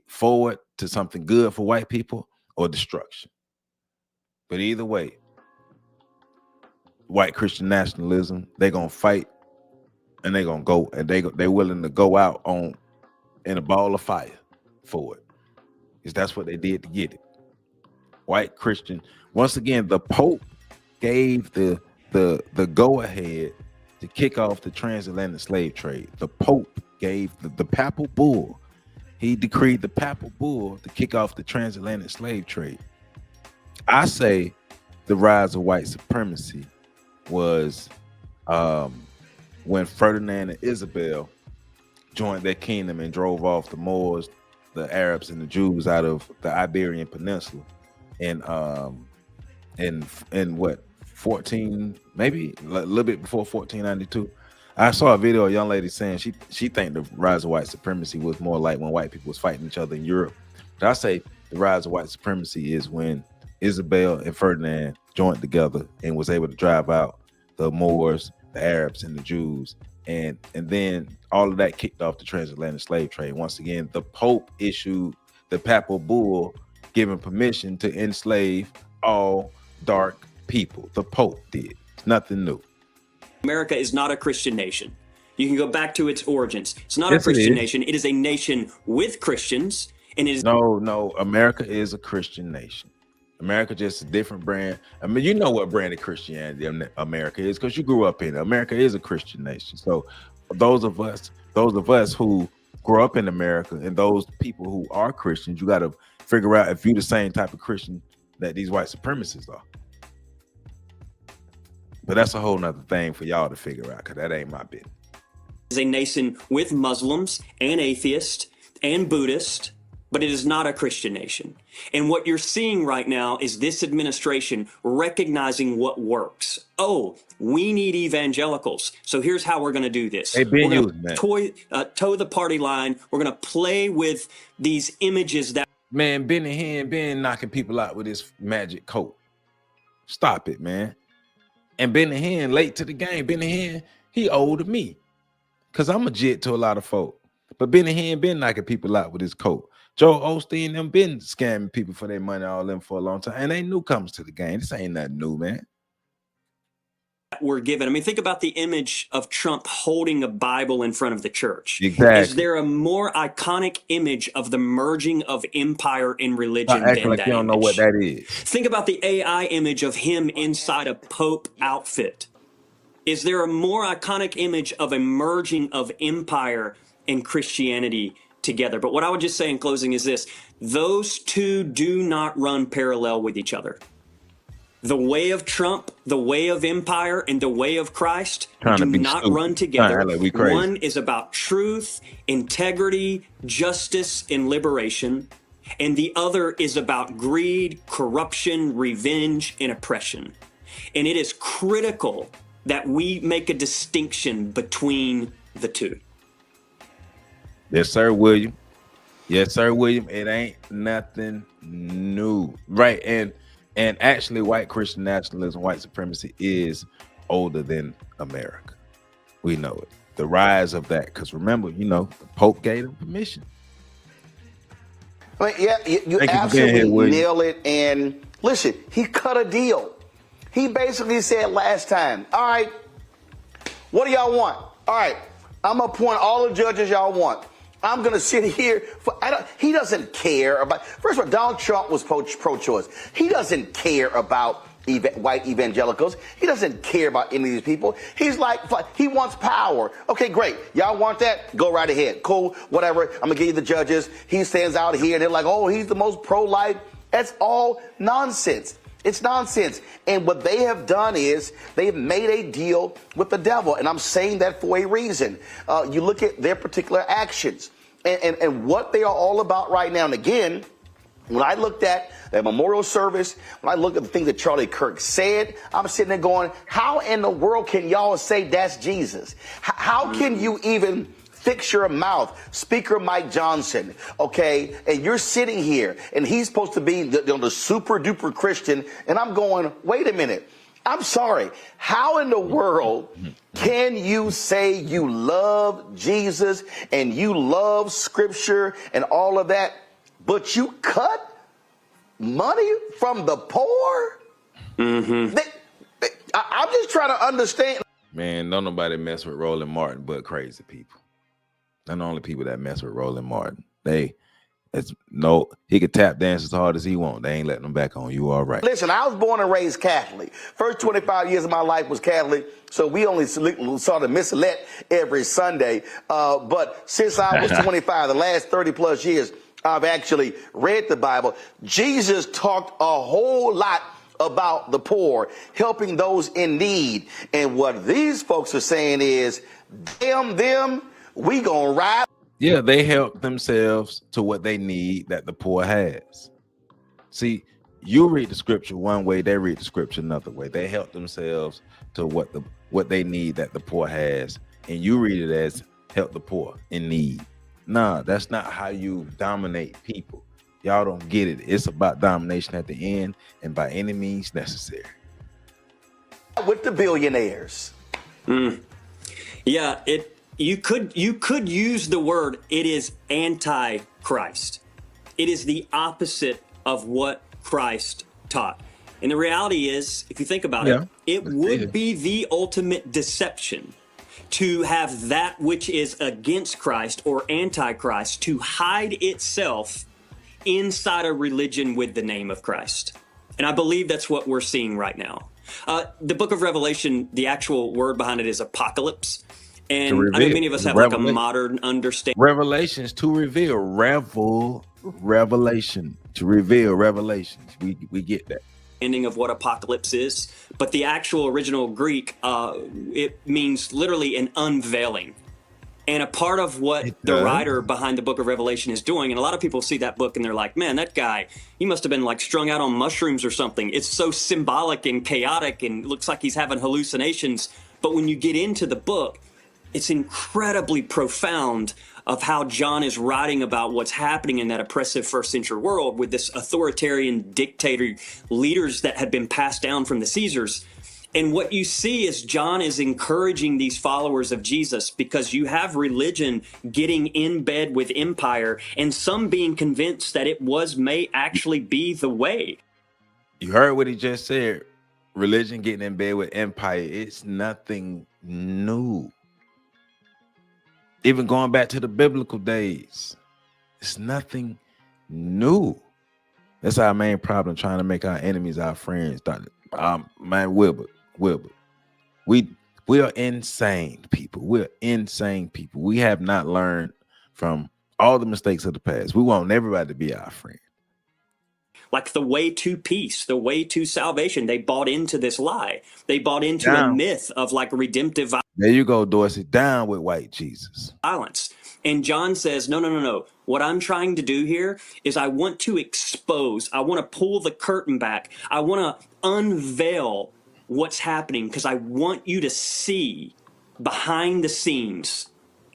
forward to something good for white people or destruction. But either way, white Christian nationalism, they're going to fight, and they're going to go, and they're willing to go out on in a ball of fire for it, because that's what they did to get it. White Christian, once again, the Pope gave the go-ahead to kick off the transatlantic slave trade. The Pope gave the papal bull. He decreed the papal bull to kick off the transatlantic slave trade. I say the rise of white supremacy was when Ferdinand and Isabel joined their kingdom and drove off the Moors, the Arabs, and the Jews out of the Iberian Peninsula. And what, 14, maybe a little bit before 1492. I saw a video of a young lady saying she think the rise of white supremacy was more like when white people was fighting each other in Europe. But I say the rise of white supremacy is when Isabel and Ferdinand joined together and was able to drive out the Moors, the Arabs, and the Jews. And then all of that kicked off the transatlantic slave trade. Once again, the Pope issued the papal bull giving permission to enslave all dark people. The Pope did. It's nothing new. America is not a Christian nation. You can go back to its origins. It's not a Christian nation. It is a nation with Christians. And it is no, America is a Christian nation. America just a different brand. I mean, you know what brand of Christianity America is because you grew up in it. America is a Christian nation. So those of us who grew up in America and those people who are Christians, you got to figure out if you're the same type of Christian that these white supremacists are. But that's a whole nother thing for y'all to figure out, because that ain't my business. It is a nation with Muslims and atheists and Buddhists, but it is not a Christian nation. And what you're seeing right now is this administration recognizing what works. Oh, we need evangelicals. So here's how we're going to do this. Hey, Ben, we're going to toe the party line. We're going to play with these images that... Man, Benny Hinn been knocking people out with his magic coat. Stop it, man. And Benny Hinn late to the game. Benny Hinn, he old to me, because I'm a jit to a lot of folk. But Benny Hinn been knocking people out with his coat. Joe Osteen them been scamming people for their money all them for a long time. And they newcomers to the game. This ain't nothing new, man. We're given. I mean, think about the image of Trump holding a Bible in front of the church. Exactly. Is there a more iconic image of the merging of empire and religion than like that you don't know what that is. Think about the AI image of him inside a Pope outfit. Is there a more iconic image of a merging of empire and Christianity together? But what I would just say in closing is this: those two do not run parallel with each other. The way of Trump, the way of empire, and the way of Christ do not run together. One is about truth, integrity, justice, and liberation. And the other is about greed, corruption, revenge, and oppression. And it is critical that we make a distinction between the two. Yes, sir, William. Yes, sir, William. It ain't nothing new. Right. And actually, white Christian nationalism, white supremacy is older than America. We know it. The rise of that, because remember, you know, the Pope gave them permission. I mean, yeah, you Thank you for being absolutely here, William. nail it. And listen, he cut a deal. He basically said last time, all right, what do y'all want? All right, I'm going to appoint all the judges y'all want. I'm going to sit here. He doesn't care about, first of all, Donald Trump was pro-choice. He doesn't care about white evangelicals. He doesn't care about any of these people. He's like, he wants power. Okay, great. Y'all want that? Go right ahead. Cool, whatever. I'm going to give you the judges. He stands out here and they're like, oh, he's the most pro-life. That's all nonsense. It's nonsense. And what they have done is they've made a deal with the devil. And I'm saying that for a reason. You look at their particular actions and what they are all about right now. And again, when I looked at that memorial service, when I looked at the things that Charlie Kirk said, I'm sitting there going, how in the world can y'all say that's Jesus? How can you even fix your mouth? Speaker Mike Johnson, okay, and you're sitting here, and he's supposed to be the super duper Christian, and I'm going, wait a minute. I'm sorry. How in the world can you say you love Jesus and you love Scripture and all of that, but you cut money from the poor? I'm just trying to understand. Man, don't nobody mess with Roland Martin but crazy people. And the only people that mess with Roland Martin, he could tap dance as hard as he want. They ain't letting him back on. You all right. Listen, I was born and raised Catholic. First 25 years of my life was Catholic, so we only saw the missalette every Sunday. But since I was 25, the last 30 plus years, I've actually read the Bible. Jesus talked a whole lot about the poor, helping those in need. And what these folks are saying is, damn them, we gonna ride. Yeah, they help themselves to what they need that the poor has. See, you read the scripture one way, they read the scripture another way. They help themselves to what they need that the poor has, and you read it as help the poor in need. Nah, that's not how you dominate people. Y'all don't get it. It's about domination at the end, and by any means necessary. With the billionaires. Yeah, you could use the word, it is anti-Christ. It is the opposite of what Christ taught. And the reality is, if you think about it would be the ultimate deception to have that which is against Christ or anti-Christ to hide itself inside a religion with the name of Christ. And I believe that's what we're seeing right now. The book of Revelation, the actual word behind it is apocalypse. And I mean, many of us have like a modern understanding. Revelations to reveal, revelation to reveal revelations. We get that. Of what apocalypse is, but the actual original Greek, it means literally an unveiling. And a part of what the writer behind the book of Revelation is doing, and a lot of people see that book and they're like, man, that guy, he must have been like strung out on mushrooms or something. It's so symbolic and chaotic and looks like he's having hallucinations. But when you get into the book, it's incredibly profound of how John is writing about what's happening in that oppressive first century world with this authoritarian dictator leaders that had been passed down from the Caesars. And what you see is John is encouraging these followers of Jesus because you have religion getting in bed with empire and some being convinced that it may actually be the way. You heard what he just said. Religion getting in bed with empire. It's nothing new. Even going back to the biblical days, it's nothing new. That's our main problem, trying to make our enemies our friends. Man, Wilbur. We are insane people. We're insane people. We have not learned from all the mistakes of the past. We want everybody to be our friend. Like the way to peace, the way to salvation. They bought into this lie. They bought into a myth of like redemptive violence. There you go, Dorsey. Down with white Jesus. And John says, no. What I'm trying to do here is I want to expose, I want to pull the curtain back. I want to unveil what's happening because I want you to see behind the scenes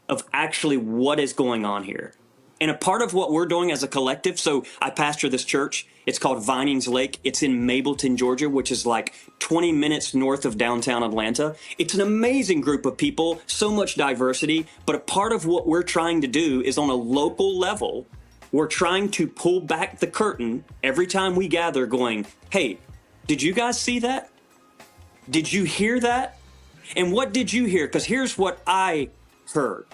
of actually what is going on here. And a part of what we're doing as a collective, so I pastor this church. It's called Vinings Lake. It's in Mableton, Georgia, which is like 20 minutes north of downtown Atlanta. It's an amazing group of people, so much diversity. But a part of what we're trying to do is on a local level, we're trying to pull back the curtain every time we gather going, hey, did you guys see that? Did you hear that? And what did you hear? Because here's what I heard.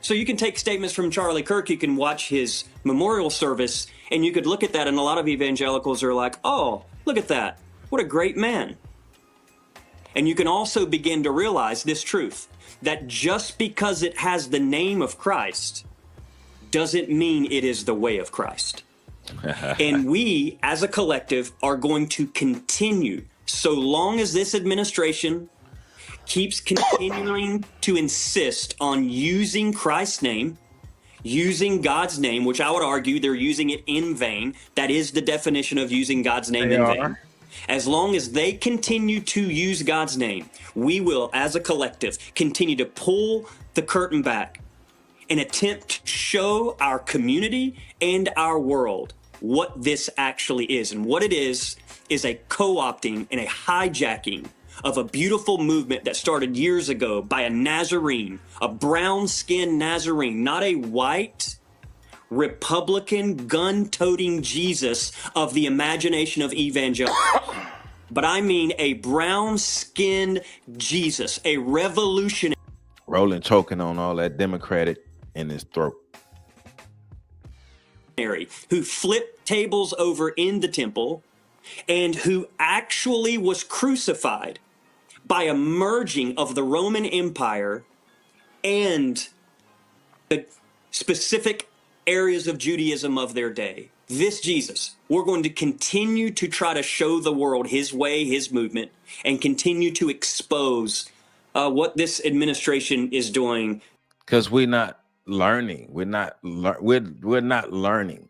So you can take statements from Charlie Kirk, you can watch his memorial service, and you could look at that, and a lot of evangelicals are like, oh, look at that. What a great man. And you can also begin to realize this truth, that just because it has the name of Christ doesn't mean it is the way of Christ. And we, as a collective, are going to continue, so long as this administration keeps continuing to insist on using Christ's name, using God's name, which I would argue they're using it in vain. That is the definition of using God's name in vain. As long as they continue to use God's name, we will, as a collective, continue to pull the curtain back and attempt to show our community and our world what this actually is. And what it is a co-opting and a hijacking of a beautiful movement that started years ago by a Nazarene, a brown-skinned Nazarene, not a white, Republican, gun-toting Jesus of the imagination of evangelicals. But I mean a brown-skinned Jesus, a revolutionary. Rolling, choking on all that Democratic in his throat. Who flipped tables over in the temple and who actually was crucified by a merging of the Roman Empire and the specific areas of Judaism of their day. This Jesus, we're going to continue to try to show the world his way, his movement, and continue to expose what this administration is doing. Because we're not learning. We're not learning.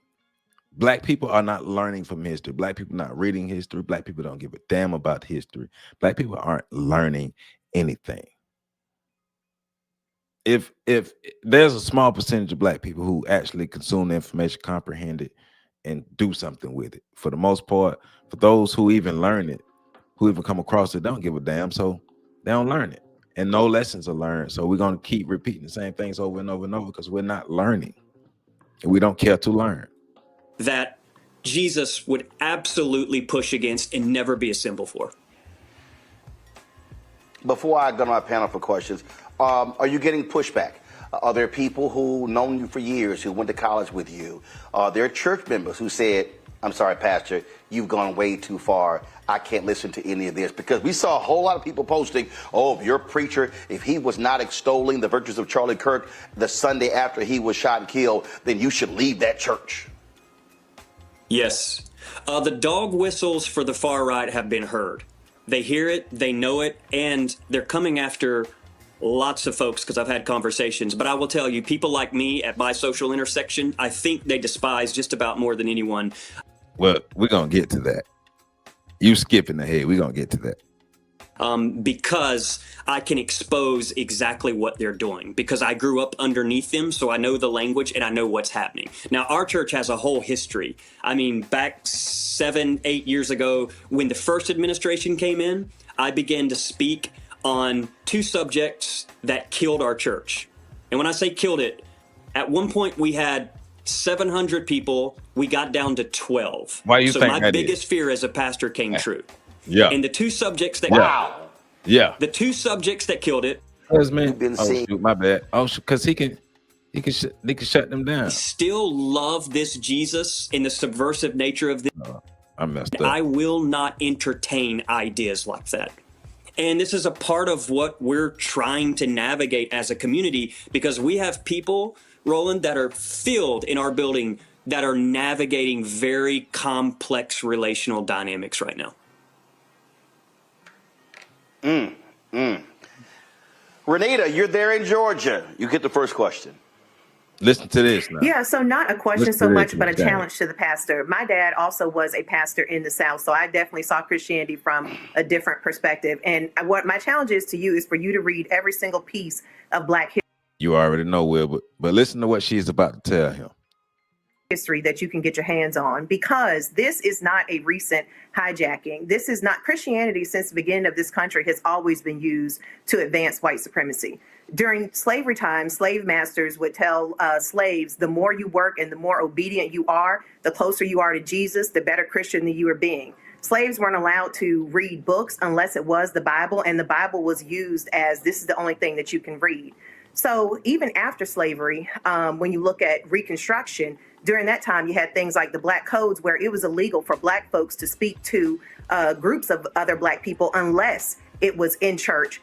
Black people are not learning from history. Black people are not reading history. Black people don't give a damn about history. Black people aren't learning anything. If there's a small percentage of black people who actually consume the information, comprehend it, and do something with it. For the most part, for those who even learn it, who even come across it, don't give a damn, so they don't learn it. And no lessons are learned. So we're going to keep repeating the same things over and over and over because we're not learning. And we don't care to learn. That Jesus would absolutely push against and never be a symbol for. Before I go to my panel for questions, are you getting pushback? Are there people who known you for years, who went to college with you? Are there church members who said, I'm sorry, Pastor, you've gone way too far. I can't listen to any of this? Because we saw a whole lot of people posting, oh, if your preacher, if he was not extolling the virtues of Charlie Kirk the Sunday after he was shot and killed, then you should leave that church. Yes. The dog whistles for the far right have been heard. They hear it, they know it, and they're coming after lots of folks because I've had conversations. But I will tell you, people like me at my social intersection, I think they despise just about more than anyone. Well, we're going to get to that. You skipping ahead. We're going to get to that. Because I can expose exactly what they're doing, because I grew up underneath them, so I know the language and I know what's happening. Now, our church has a whole history. I mean, back 7-8 years ago, when the first administration came in, I began to speak on two subjects that killed our church. And when I say killed it, at one point we had 700 people. We got down to 12. Why you so think my that biggest is? Fear as a pastor came true. Yeah. And the two subjects that the two subjects that killed it. Man, shoot, my bad. Oh, because he can shut them down. I still love this Jesus and the subversive nature of this. I messed up. I will not entertain ideas like that. And this is a part of what we're trying to navigate as a community, because we have people, Roland, that are filled in our building that are navigating very complex relational dynamics right now. Renita, you're there in Georgia. You get the first question. Listen to this now. Yeah, so not a question so much, but a challenge to the pastor. My dad also was a pastor in the South, so I definitely saw Christianity from a different perspective. And what my challenge is to you is for you to read every single piece of Black history. You already know, Will, but listen to what she's about to tell him. history that you can get your hands on, because this is not a recent hijacking. This is not Christianity. Since the beginning of this country has always been used to advance white supremacy. During slavery time, slave masters would tell slaves, the more you work and the more obedient you are, the closer you are to Jesus, the better Christian that you are being. Slaves weren't allowed to read books unless it was the Bible, and the Bible was used as this is the only thing that you can read. So even after slavery, when you look at Reconstruction, during that time, you had things like the Black Codes, where it was illegal for Black folks to speak to groups of other Black people unless it was in church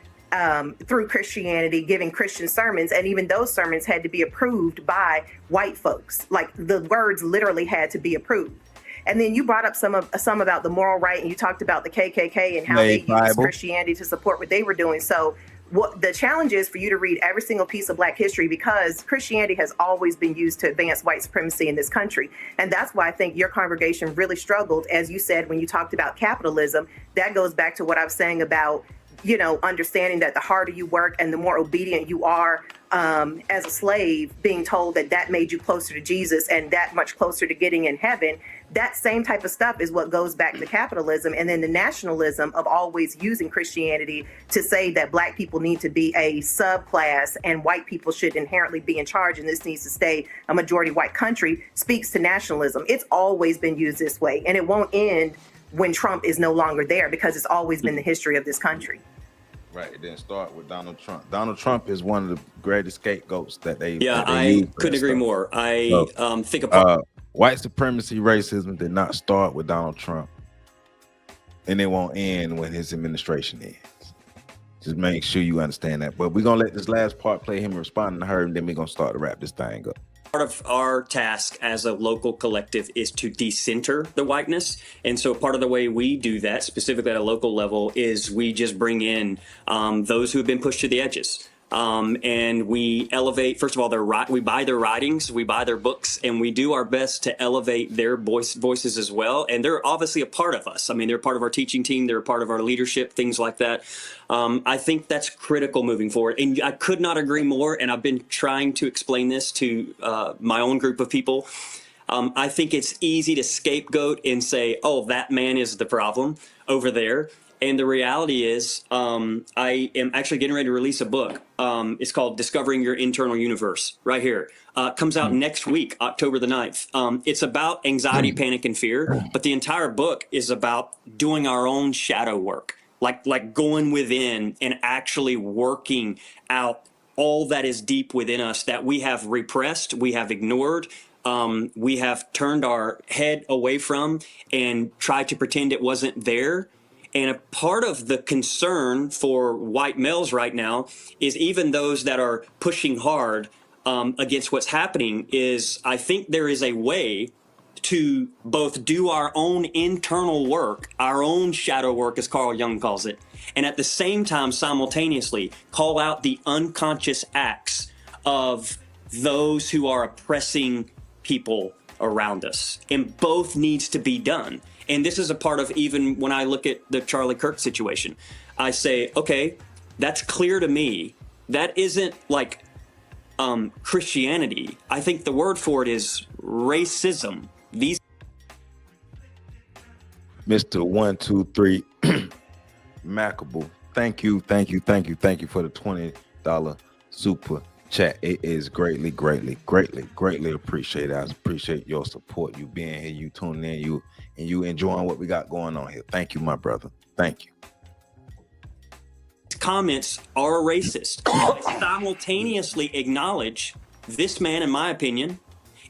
through Christianity, giving Christian sermons. And even those sermons had to be approved by white folks. Like, the words literally had to be approved. And then you brought up some about the moral right, and you talked about the KKK and how they used Christianity to support what they were doing. So what the challenge is for you to read every single piece of Black history, because Christianity has always been used to advance white supremacy in this country. And that's why I think your congregation really struggled, as you said, when you talked about capitalism. That goes back to what I was saying about, you know, understanding that the harder you work and the more obedient you are as a slave, being told that that made you closer to Jesus and that much closer to getting in heaven. That same type of stuff is what goes back to capitalism, and then the nationalism of always using Christianity to say that Black people need to be a subclass and white people should inherently be in charge, and this needs to stay a majority white country, speaks to nationalism. It's always been used this way, and it won't end when Trump is no longer there, because it's always been the history of this country. Right. It didn't start with Donald Trump. Donald Trump is one of the greatest scapegoats that they. Yeah, that they I couldn't agree more. I think white supremacy, racism did not start with Donald Trump, and it won't end when his administration ends. Just make sure you understand that. But we're gonna let this last part play him responding to her, and then we're gonna start to wrap this thing up. Part of our task as a local collective is to decenter the whiteness. And so part of the way we do that, specifically at a local level, is we just bring in those who have been pushed to the edges. And we elevate, first of all, we buy their writings, we buy their books, and we do our best to elevate their voices as well. And they're obviously a part of us. I mean, they're part of our teaching team, they're a part of our leadership, things like that. I think that's critical moving forward. And I could not agree more. And I've been trying to explain this to my own group of people. I think it's easy to scapegoat and say, oh, that man is the problem over there. And the reality is, I am actually getting ready to release a book. It's called Discovering Your Internal Universe, right here. Comes out next week, October the 9th. It's about anxiety, panic, and fear. But the entire book is about doing our own shadow work, like going within and actually working out all that is deep within us that we have repressed, we have ignored, we have turned our head away from and tried to pretend it wasn't there. And a part of the concern for white males right now is even those that are pushing hard against what's happening is I think there is a way to both do our own internal work, our own shadow work, as Carl Jung calls it, and at the same time simultaneously call out the unconscious acts of those who are oppressing people around us. And both needs to be done. And this is a part of, even when I look at the Charlie Kirk situation, I say, okay, that's clear to me. That isn't like Christianity. I think the word for it is racism. These Mr. 123 Mackable. Thank you for the $20 super chat. It is greatly appreciated. I appreciate your support, you being here, you tuning in, you enjoying what we got going on here. Thank you, my brother. Thank you. comments are racist. I simultaneously acknowledge this man, in my opinion,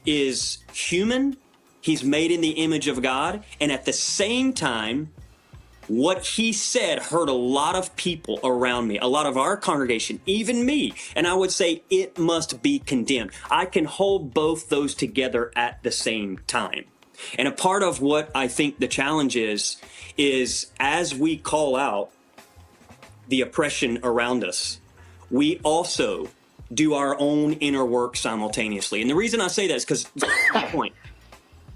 is human. He's made in the image of God. And at the same time, what he said hurt a lot of people around me, a lot of our congregation, even me. And I would say it must be condemned. I can hold both those together at the same time. And a part of what I think the challenge is as we call out the oppression around us, we also do our own inner work simultaneously. And the reason I say that is because, point,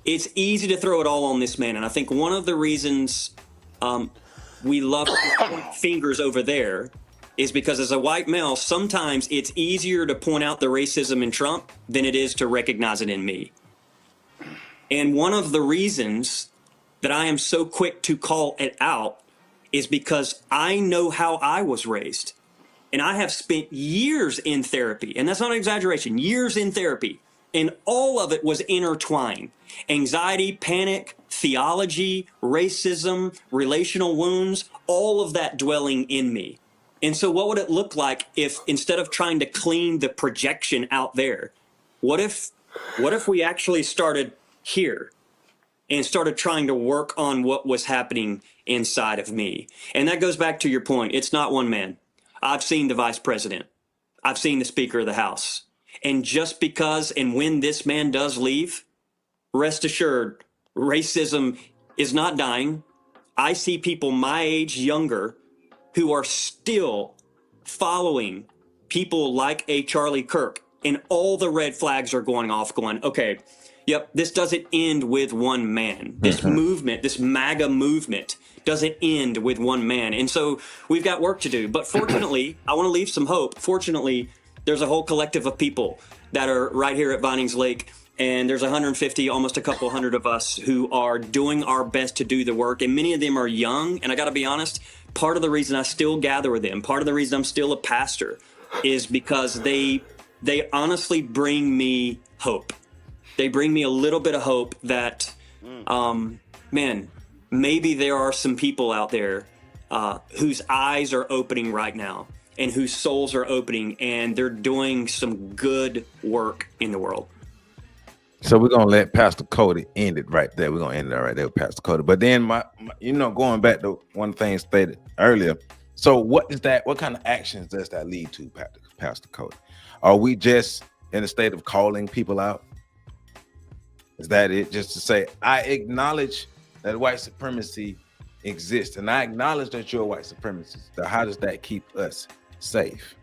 it's easy to throw it all on this man. And I think one of the reasons we love to point fingers over there is because as a white male, sometimes it's easier to point out the racism in Trump than it is to recognize it in me. And one of the reasons that I am so quick to call it out is because I know how I was raised. And I have spent years in therapy, and that's not an exaggeration, years in therapy. And all of it was intertwined. Anxiety, panic, theology, racism, relational wounds, all of that dwelling in me. And so what would it look like if instead of trying to clean the projection out there, what if we actually started here and started trying to work on what was happening inside of me? And that goes back to your point. It's not one man. I've seen the vice president. I've seen the Speaker of the House. And just because and when this man does leave, rest assured, racism is not dying. I see people my age, younger, who are still following people like a Charlie Kirk, and all the red flags are going off, going, okay, yep, this doesn't end with one man. This movement, this MAGA movement, doesn't end with one man. And so we've got work to do. But fortunately, I want to leave some hope. Fortunately, there's a whole collective of people that are right here at Vinings Lake. And there's 150, almost a couple hundred of us who are doing our best to do the work. And many of them are young. And I got to be honest, part of the reason I still gather with them, part of the reason I'm still a pastor, is because they honestly bring me hope. They bring me a little bit of hope that, man, maybe there are some people out there whose eyes are opening right now and whose souls are opening, and they're doing some good work in the world. So we're gonna let Pastor Cody end it right there. We're gonna end it right there with Pastor Cody. But then my going back to one thing stated earlier. So what is that? What kind of actions does that lead to, Pastor Cody? Are we just in a state of calling people out? Is that it? Just to say, I acknowledge that white supremacy exists, and I acknowledge that you're a white supremacist. So how does that keep us safe?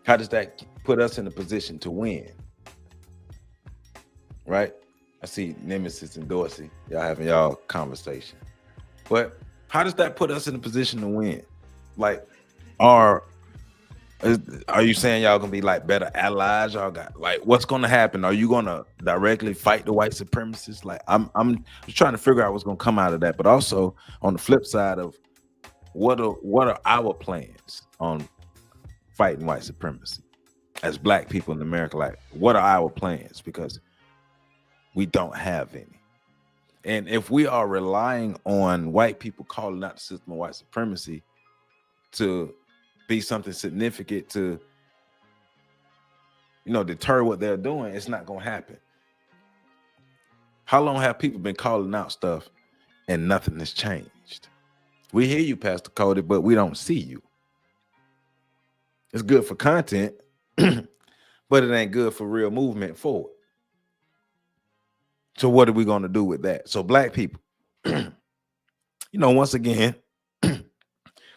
How does that put us in a position to win? Right? I see Nemesis and Dorsey, y'all having y'all conversation. But how does that put us in a position to win? Like, are you saying y'all gonna be like better allies? Y'all got like, what's gonna happen? Are you gonna directly fight the white supremacists? Like, I'm just trying to figure out what's gonna come out of that. But also on the flip side of what are our plans on fighting white supremacy as Black people in America? Like, what are our plans? Because we don't have any. And if we are relying on white people calling out the system of white supremacy to be something significant to, deter what they're doing, it's not going to happen. How long have people been calling out stuff and nothing has changed? We hear you, Pastor Cody, but we don't see you. It's good for content, but it ain't good for real movement forward. So what are we going to do with that? So Black people, once again,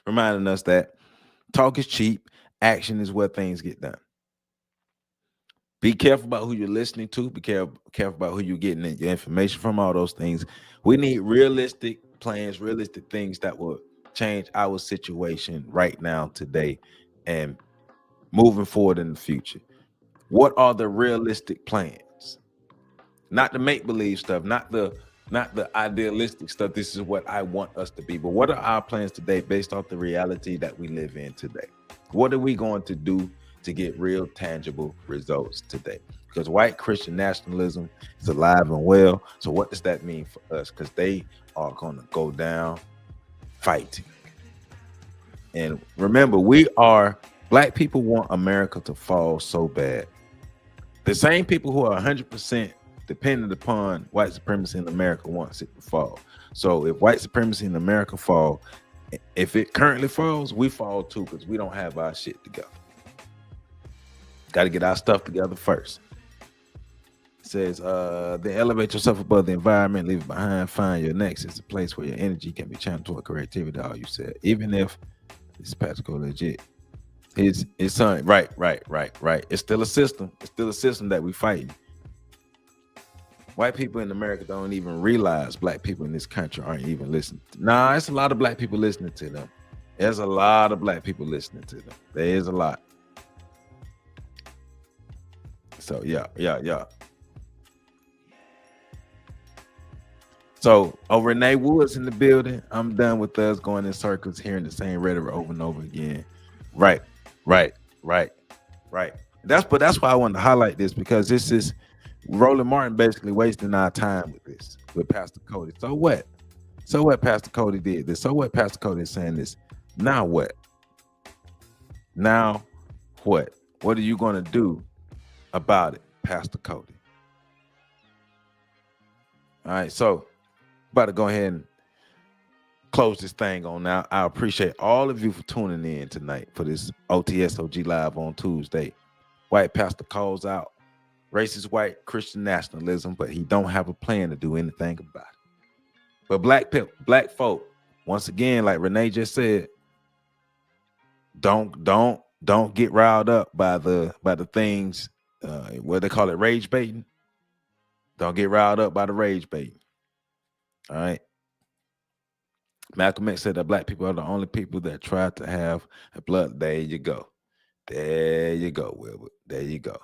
reminding us that talk is cheap, action is where things get done. Be careful about who you're listening to. Be careful about who you're getting your information from, all those things. We need realistic plans, realistic things that will change our situation right now, today, and moving forward in the future. What are the realistic plans? Not the make-believe stuff, not the idealistic stuff. This is what I want us to be. But what are our plans today based off the reality that we live in today? What are we going to do to get real tangible results today? Because white Christian nationalism is alive and well. So what does that mean for us? Because they are going to go down fighting. And remember, Black people want America to fall so bad. The same people who are 100% dependent upon white supremacy in America wants it to fall. So if white supremacy in America fall, if it currently falls, we fall too, because we don't have our shit together. Got to get our stuff together first. It says, then elevate yourself above the environment, leave it behind, find your next. It's a place where your energy can be channeled toward creativity, all you said. Even if it's practical legit. It's something, right. It's still a system. It's still a system that we fighting. White people in America don't even realize Black people in this country aren't even listening. Nah, it's a lot of Black people listening to them. There's a lot of Black people listening to them. There is a lot. So yeah. So, Renee Woods in the building. I'm done with us going in circles, hearing the same rhetoric over and over again. Right. That's why I wanted to highlight this, because this is Roland Martin basically wasting our time with this, with Pastor Cody. So what? So what Pastor Cody did this? So what Pastor Cody is saying this? Now what? Now what? What are you going to do about it, Pastor Cody? All right, so about to go ahead and close this thing on now. I appreciate all of you for tuning in tonight for this OTSOG Live on Tuesday. White pastor calls out racist white Christian nationalism, but he don't have a plan to do anything about it. But black folk, once again, like Renee just said, don't get riled up by the things, what they call it, rage baiting. Don't get riled up by the rage baiting. All right. Malcolm X said that black people are the only people that try to have a blood. There you go. There you go, Wilbur. There you go.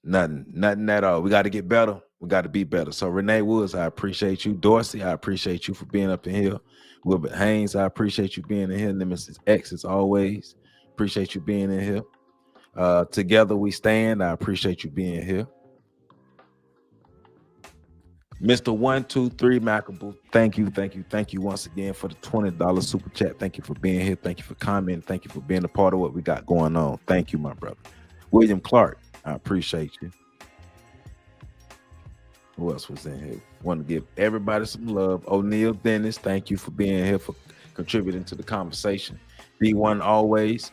Nothing at all. We got to get better. We got to be better. So Renee Woods, I appreciate you. Dorsey, I appreciate you for being up in here. Wilbert Haynes, I appreciate you being in here. Nemesis X, as always, appreciate you being in here. Together we stand. I appreciate you being here. Mr. 123 Mackable, thank you once again for the $20 super chat. Thank you for being here. Thank you for commenting. Thank you for being a part of what we got going on. Thank you, my brother. William Clark, I appreciate you. Who else was in here? Want to give everybody some love. O'Neal Dennis, thank you for being here, for contributing to the conversation. B1 always.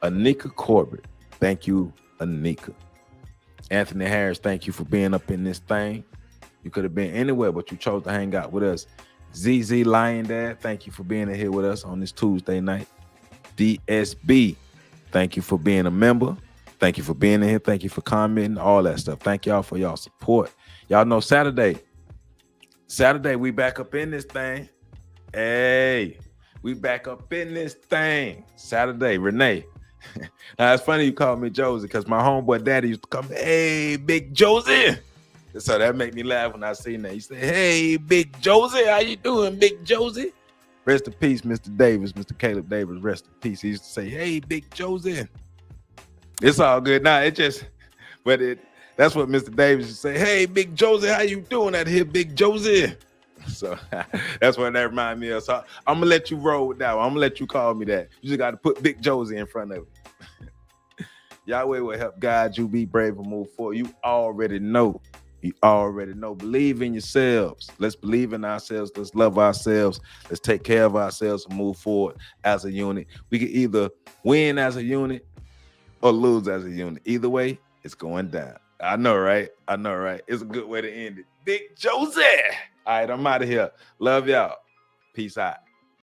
Anika Corbett, thank you, Anika. Anthony Harris, thank you for being up in this thing. You could have been anywhere, but you chose to hang out with us. ZZ Lion Dad, thank you for being in here with us on this Tuesday night. DSB, thank you for being a member. Thank you for being in here. Thank you for commenting, all that stuff. Thank y'all for y'all support. Y'all know Saturday, we back up in this thing. Hey, we back up in this thing. Saturday, Renee. Now it's funny you call me Josie, because my homeboy daddy used to call me, hey, Big Josie. So that made me laugh when I seen that. He said, hey, Big Josie, how you doing, Big Josie? Rest in peace, Mr. Davis, Mr. Caleb Davis, rest in peace. He used to say, hey, Big Josie. It's all good. Nah, that's what Mr. Davis used to say, hey, Big Josie, how you doing out here, Big Josie? So that's what that reminded me of. So I'm gonna let you roll with that one. I'm gonna let you call me that. You just got to put Big Josie in front of it. Yahweh will help guide you. Be brave and move forward. You already know. Believe in yourselves. Let's believe in ourselves. Let's love ourselves. Let's take care of ourselves and move forward as a unit. We can either win as a unit or lose as a unit. Either way, it's going down. I know, right? It's a good way to end it. Big Josie. All right, I'm out of here. Love y'all. Peace out.